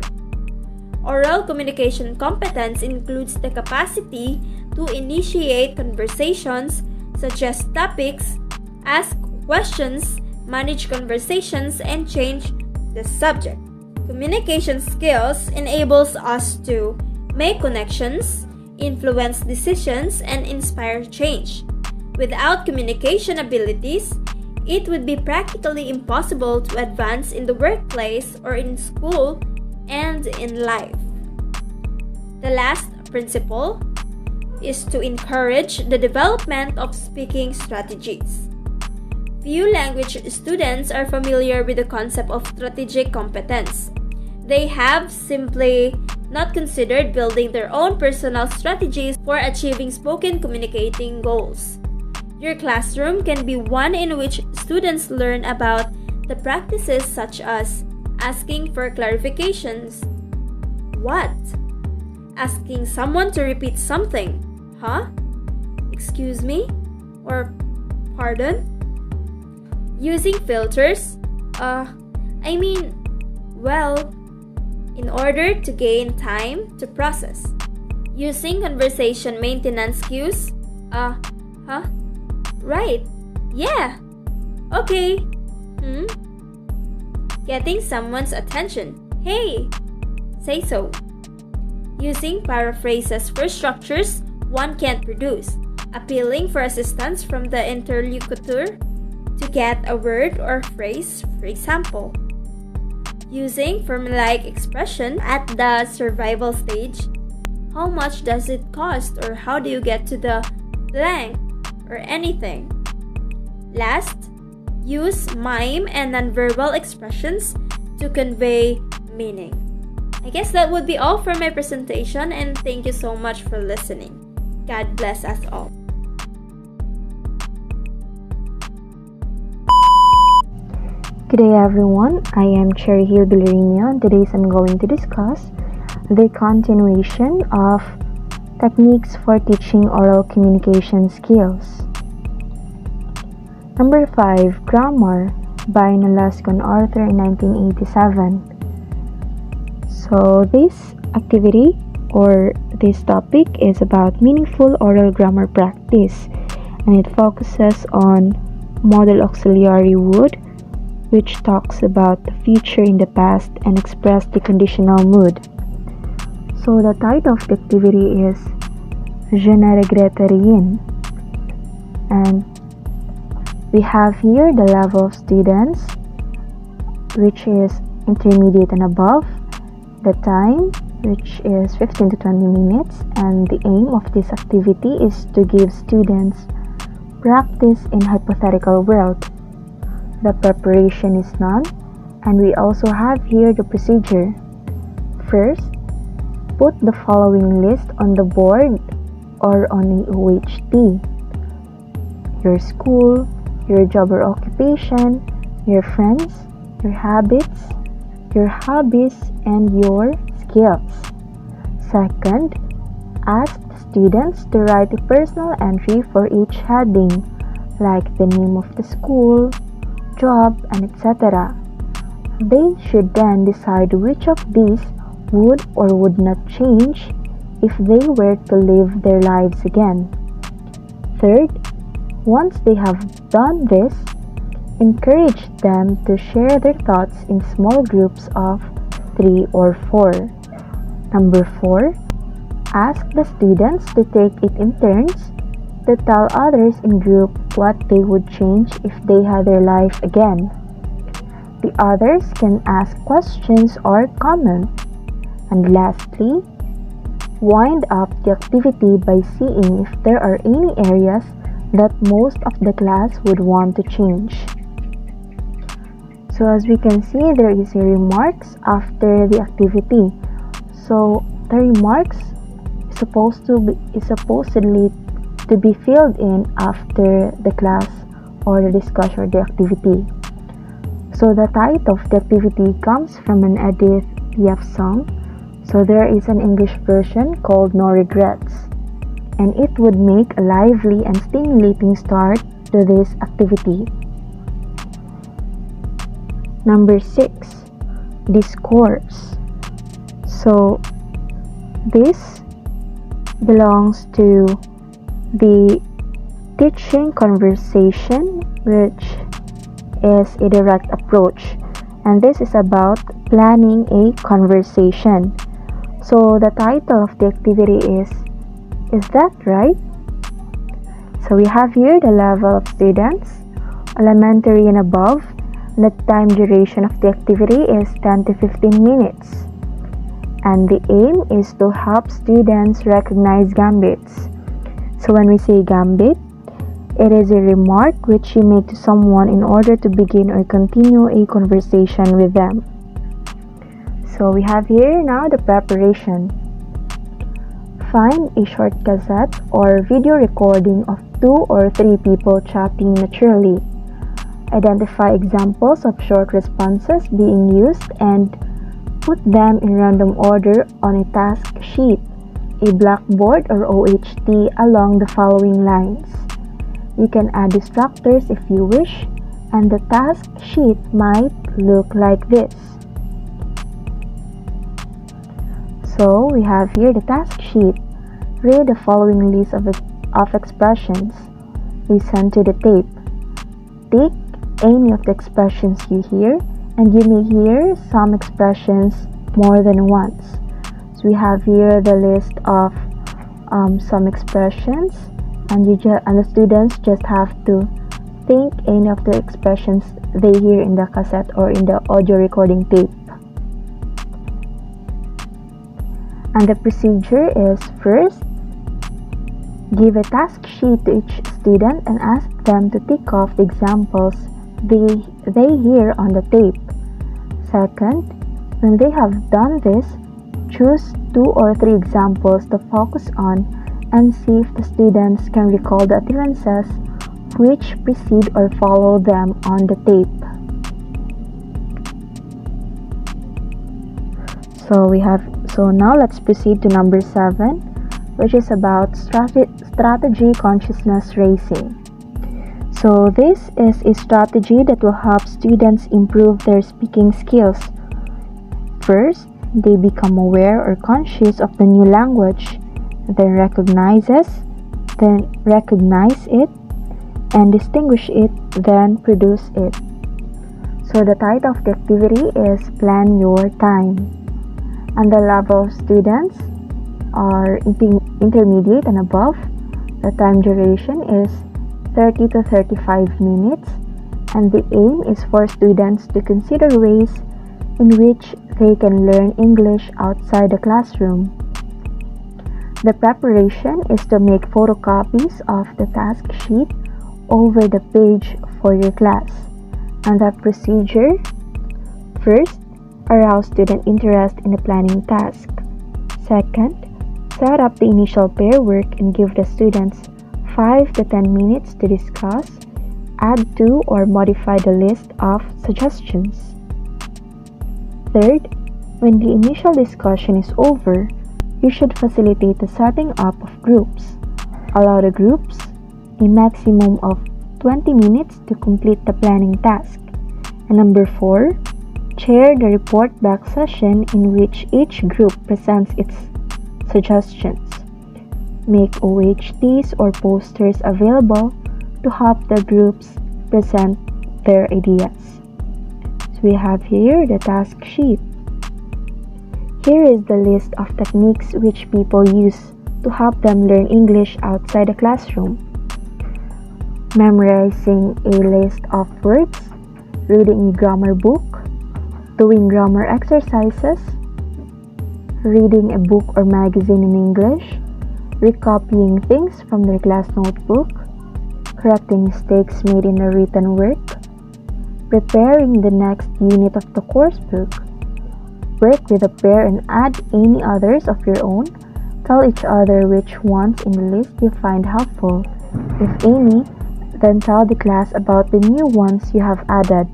Oral communication competence includes the capacity to initiate conversations, suggest topics, ask questions, manage conversations, and change the subject. Communication skills enables us to make connections, influence decisions, and inspire change. Without communication abilities, it would be practically impossible to advance in the workplace or in school and in life. The last principle is to encourage the development of speaking strategies. Few language students are familiar with the concept of strategic competence. They have simply not considered building their own personal strategies for achieving spoken communicating goals. Your classroom can be one in which students learn about the practices such as asking for clarifications. What? Asking someone to repeat something. Huh? Excuse me? Or pardon? Using filters? In order to gain time to process. Using conversation maintenance cues? Right. Yeah. Okay. Getting someone's attention. Hey. Say so. Using paraphrases for structures one can't produce. Appealing for assistance from the interlocutor to get a word or phrase, for example. Using formulaic expression at the survival stage. How much does it cost, or how do you get to the blank? or anything. Last, use mime and nonverbal expressions to convey meaning. I guess that would be all for my presentation, and thank you so much for listening. God bless us all. Good day everyone, I am Cherry Hill LORIñO, and today I'm going to discuss the continuation of techniques for teaching oral communication skills. Number 5, Grammar by an Alaskan author in 1987. So this activity or this topic is about meaningful oral grammar practice, and it focuses on modal auxiliary would, which talks about the future in the past and express the conditional mood. So the title of the activity is Je ne regrette rien, and we have here the level of students, which is intermediate and above, the time, which is 15 to 20 minutes, and the aim of this activity is to give students practice in hypothetical world. The preparation is none, and we also have here the procedure. First, put the following list on the board or on a OHT. Your school, your job or occupation, your friends, your habits, your hobbies, and your skills. Second, ask the students to write a personal entry for each heading, like the name of the school, job, and etc. They should then decide which of these would or would not change if they were to live their lives again. Third, once they have done this, encourage them to share their thoughts in small groups of 3 or 4. Number 4, ask the students to take it in turns to tell others in group what they would change if they had their life again. The others can ask questions or comment. And lastly, wind up the activity by seeing if there are any areas that most of the class would want to change. So as we can see, there is a remarks after the activity. So the remarks is supposedly to be filled in after the class or the discussion or the activity. So the title of the activity comes from an Edith Piaf song. So there is an English version called No Regrets, and it would make a lively and stimulating start to this activity. Number 6, discourse. So this belongs to the teaching conversation, which is a direct approach, and this is about planning a conversation. So the title of the activity is that right? So we have here the level of students, elementary and above. The time duration of the activity is 10 to 15 minutes. And the aim is to help students recognize gambits. So when we say gambit, it is a remark which you make to someone in order to begin or continue a conversation with them. So we have here now the preparation. Find a short cassette or video recording of 2 or 3 people chatting naturally. Identify examples of short responses being used and put them in random order on a task sheet, a blackboard or OHT along the following lines. You can add distractors if you wish, and the task sheet might look like this. So we have here the task sheet. Read the following list of expressions. Listen to the tape. Take any of the expressions you hear, and you may hear some expressions more than once. So we have here the list of some expressions, and the students just have to think any of the expressions they hear in the cassette or in the audio recording tape. And the procedure is: first, Give a task sheet to each student and ask them to tick off the examples they hear on the tape. Second, when they have done this, choose 2 or 3 examples to focus on and see if the students can recall the utterances which precede or follow them on the tape. So now let's proceed to number 7, which is about strategy consciousness raising. So this is a strategy that will help students improve their speaking skills. First, they become aware or conscious of the new language, then recognize it, and distinguish it, then produce it. So the title of the activity is Plan Your Time. And the level of students are intermediate and above. The time duration is 30 to 35 minutes, and the aim is for students to consider ways in which they can learn English outside the classroom. The preparation is to make photocopies of the task sheet over the page for your class. And the procedure: first, arouse student interest in the planning task. Second, set up the initial pair work and give the students 5 to 10 minutes to discuss, add to or modify the list of suggestions. Third, when the initial discussion is over, you should facilitate the setting up of groups. Allow the groups a maximum of 20 minutes to complete the planning task. And number 4, chair the report back session in which each group presents its suggestions. Make OHTs or posters available to help the groups present their ideas. So we have here the task sheet. Here is the list of techniques which people use to help them learn English outside the classroom. Memorizing a list of words, reading a grammar book, doing grammar exercises, reading a book or magazine in English, recopying things from their class notebook, correcting mistakes made in the written work, preparing the next unit of the course book, work with a pair and add any others of your own, tell each other which ones in the list you find helpful, if any, then tell the class about the new ones you have added.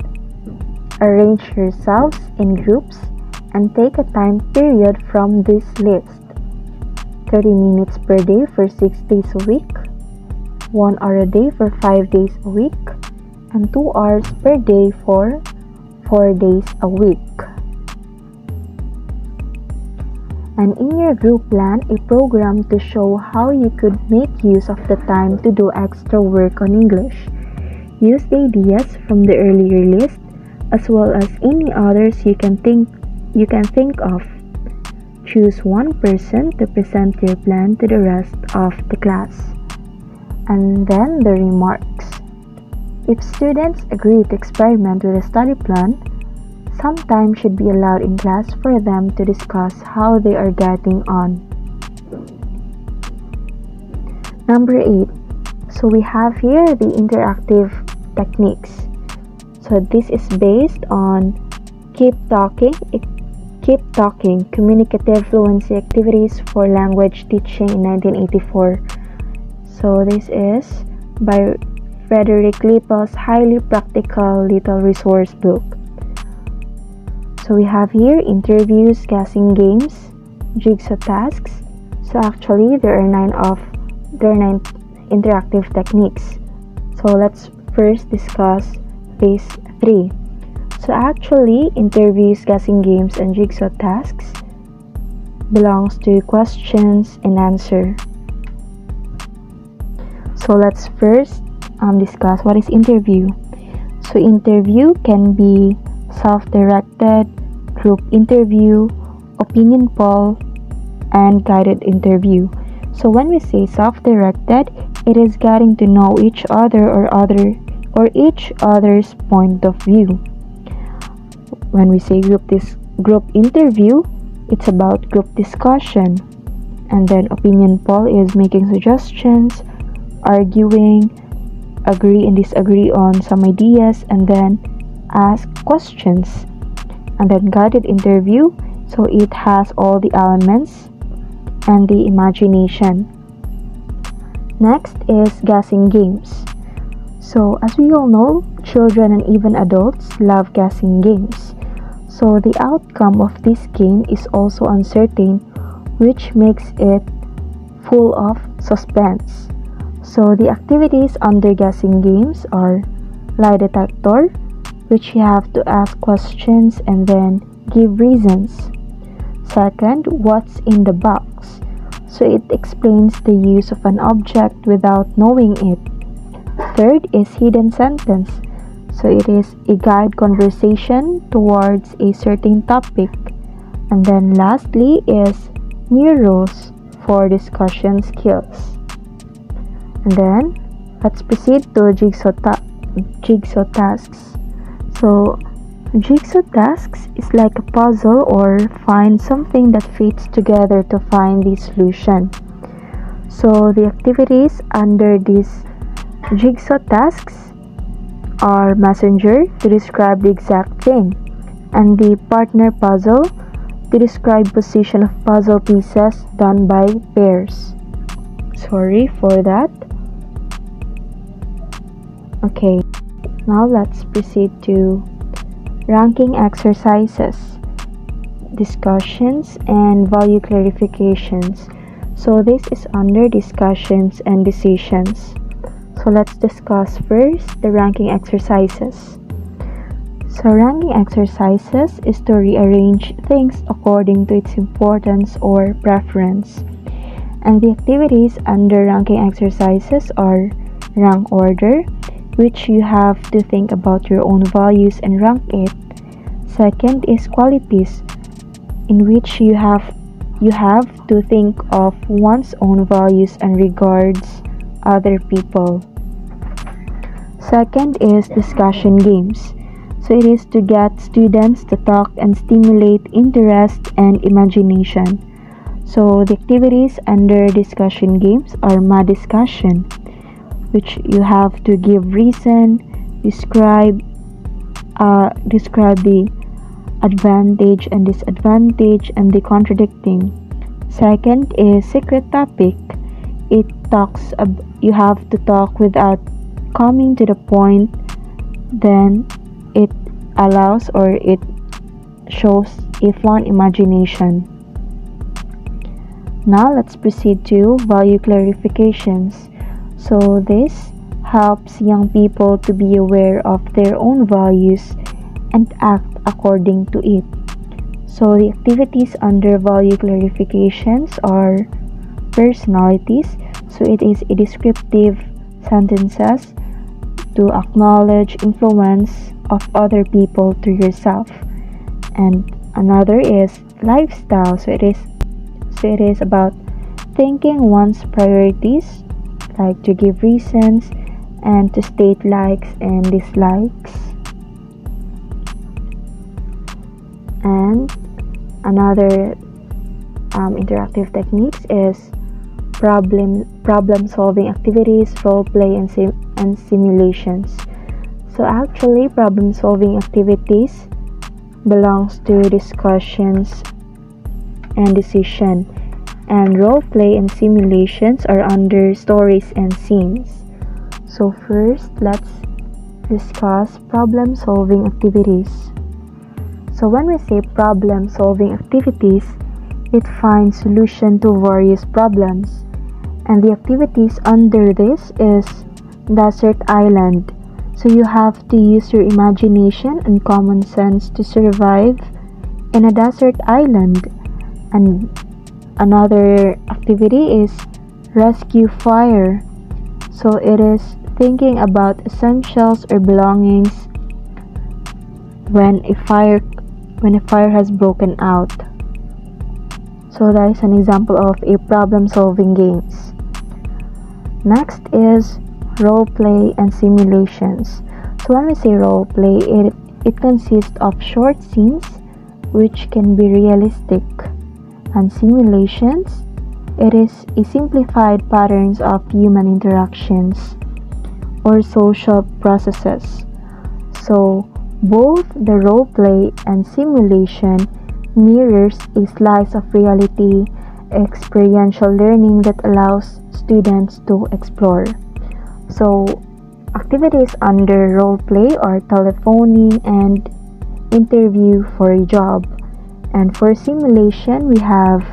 Arrange yourselves in groups and take a time period from this list. 30 minutes per day for 6 days a week, 1 hour a day for 5 days a week, and 2 hours per day for 4 days a week. And in your group, plan a program to show how you could make use of the time to do extra work on English. Use the ideas from the earlier list as well as any others you can think of. Choose one person to present your plan to the rest of the class. And then the remarks. If students agree to experiment with a study plan, some time should be allowed in class for them to discuss how they are getting on. Number 8. So we have here the interactive techniques. So this is based on Keep Talking, Communicative Fluency Activities for Language Teaching in 1984. So this is by Frederick Lippel's highly practical little resource book. So we have here interviews, guessing games, jigsaw tasks. So actually there are 9 interactive techniques. So let's first discuss these 3. So actually, interviews, guessing games, and jigsaw tasks belongs to questions and answer. So let's first discuss what is interview. So interview can be self-directed, group interview, opinion poll, and guided interview. So when we say self-directed, it is getting to know each other or each other's point of view. When we say group interview, it's about group discussion. And then opinion poll is making suggestions, arguing, agree and disagree on some ideas, and then ask questions. And then guided interview, so it has all the elements and the imagination. Next is guessing games. So as we all know, children and even adults love guessing games. So the outcome of this game is also uncertain, which makes it full of suspense. So the activities under guessing games are lie detector, which you have to ask questions and then give reasons. Second, what's in the box? So it explains the use of an object without knowing it. Third is hidden sentence. So it is a guide conversation towards a certain topic. And then lastly is new rules for discussion skills. And then let's proceed to jigsaw tasks. So jigsaw tasks is like a puzzle or find something that fits together to find the solution. So the activities under these jigsaw tasks are messenger to describe the exact thing, and the partner puzzle to describe position of puzzle pieces done by pairs. Sorry for that. Okay, now let's proceed to ranking exercises, discussions, and value clarifications. So this is under discussions and decisions. So let's discuss first the ranking exercises. So ranking exercises is to rearrange things according to its importance or preference. And the activities under ranking exercises are rank order, which you have to think about your own values and rank it. Second is qualities, in which you have to think of one's own values and regards other people. Second is discussion games. So it is to get students to talk and stimulate interest and imagination. So the activities under discussion games are ma discussion, which you have to give reason, describe the advantage and disadvantage and the contradicting. Second is secret topic. You have to talk without coming to the point. Then it allows or it shows a fun imagination. Now let's proceed to value clarifications. So this helps young people to be aware of their own values and act according to it. So the activities under value clarifications are personalities. So it is a descriptive sentences to acknowledge influence of other people to yourself. And another is lifestyle. So it is about thinking one's priorities, like to give reasons and to state likes and dislikes. And another interactive techniques is problem solving activities, role play, and simulations. So actually, problem solving activities belongs to discussions and decision, and role play and simulations are under stories and scenes. So first, let's discuss problem solving activities. So when we say problem solving activities, it finds solution to various problems. And the activities under this is desert island. So you have to use your imagination and common sense to survive in a desert island. And another activity is rescue fire. So it is thinking about essentials or belongings when a fire has broken out. So that is an example of a problem solving games. Next is role play and simulations. So when we say role play, it consists of short scenes which can be realistic, and simulations It is a simplified patterns of human interactions or social processes. So both the role play and simulation mirrors a slice of reality experiential learning that allows students to explore. So activities under role play are telephoning and interview for a job. And for simulation, we have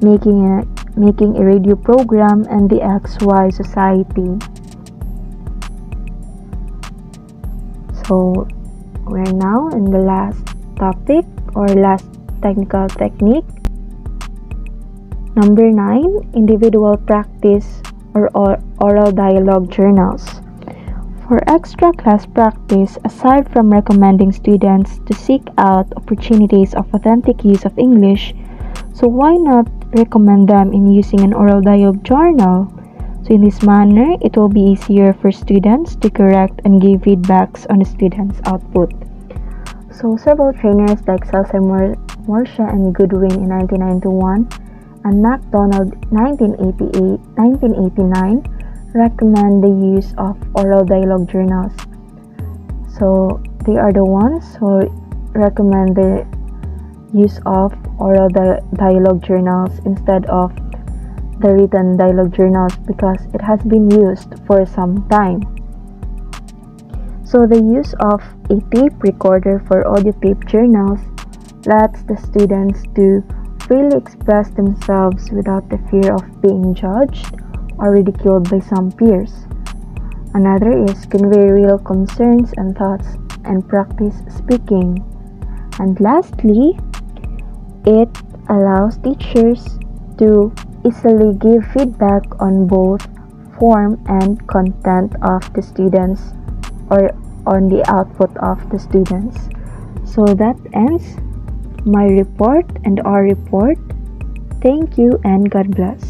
making a radio program and the XY society. So we're now in the last topic or last technical technique. Number 9, individual practice or oral dialogue journals. For extra class practice, aside from recommending students to seek out opportunities of authentic use of English, so why not recommend them in using an oral dialogue journal? So in this manner, it will be easier for students to correct and give feedbacks on the students' output. So several trainers like Salsa Morsha and Goodwin in 1991 and MacDonald 1989 recommend the use of oral dialogue journals. So they are the ones who recommend the use of oral dialogue journals instead of the written dialogue journals because it has been used for some time. So the use of a tape recorder for audio tape journals lets the students to freely express themselves without the fear of being judged or ridiculed by some peers. Another is convey real concerns and thoughts and practice speaking. And lastly, it allows teachers to easily give feedback on both form and content of the students or on the output of the students. So that ends my report and our report. Thank you and God bless.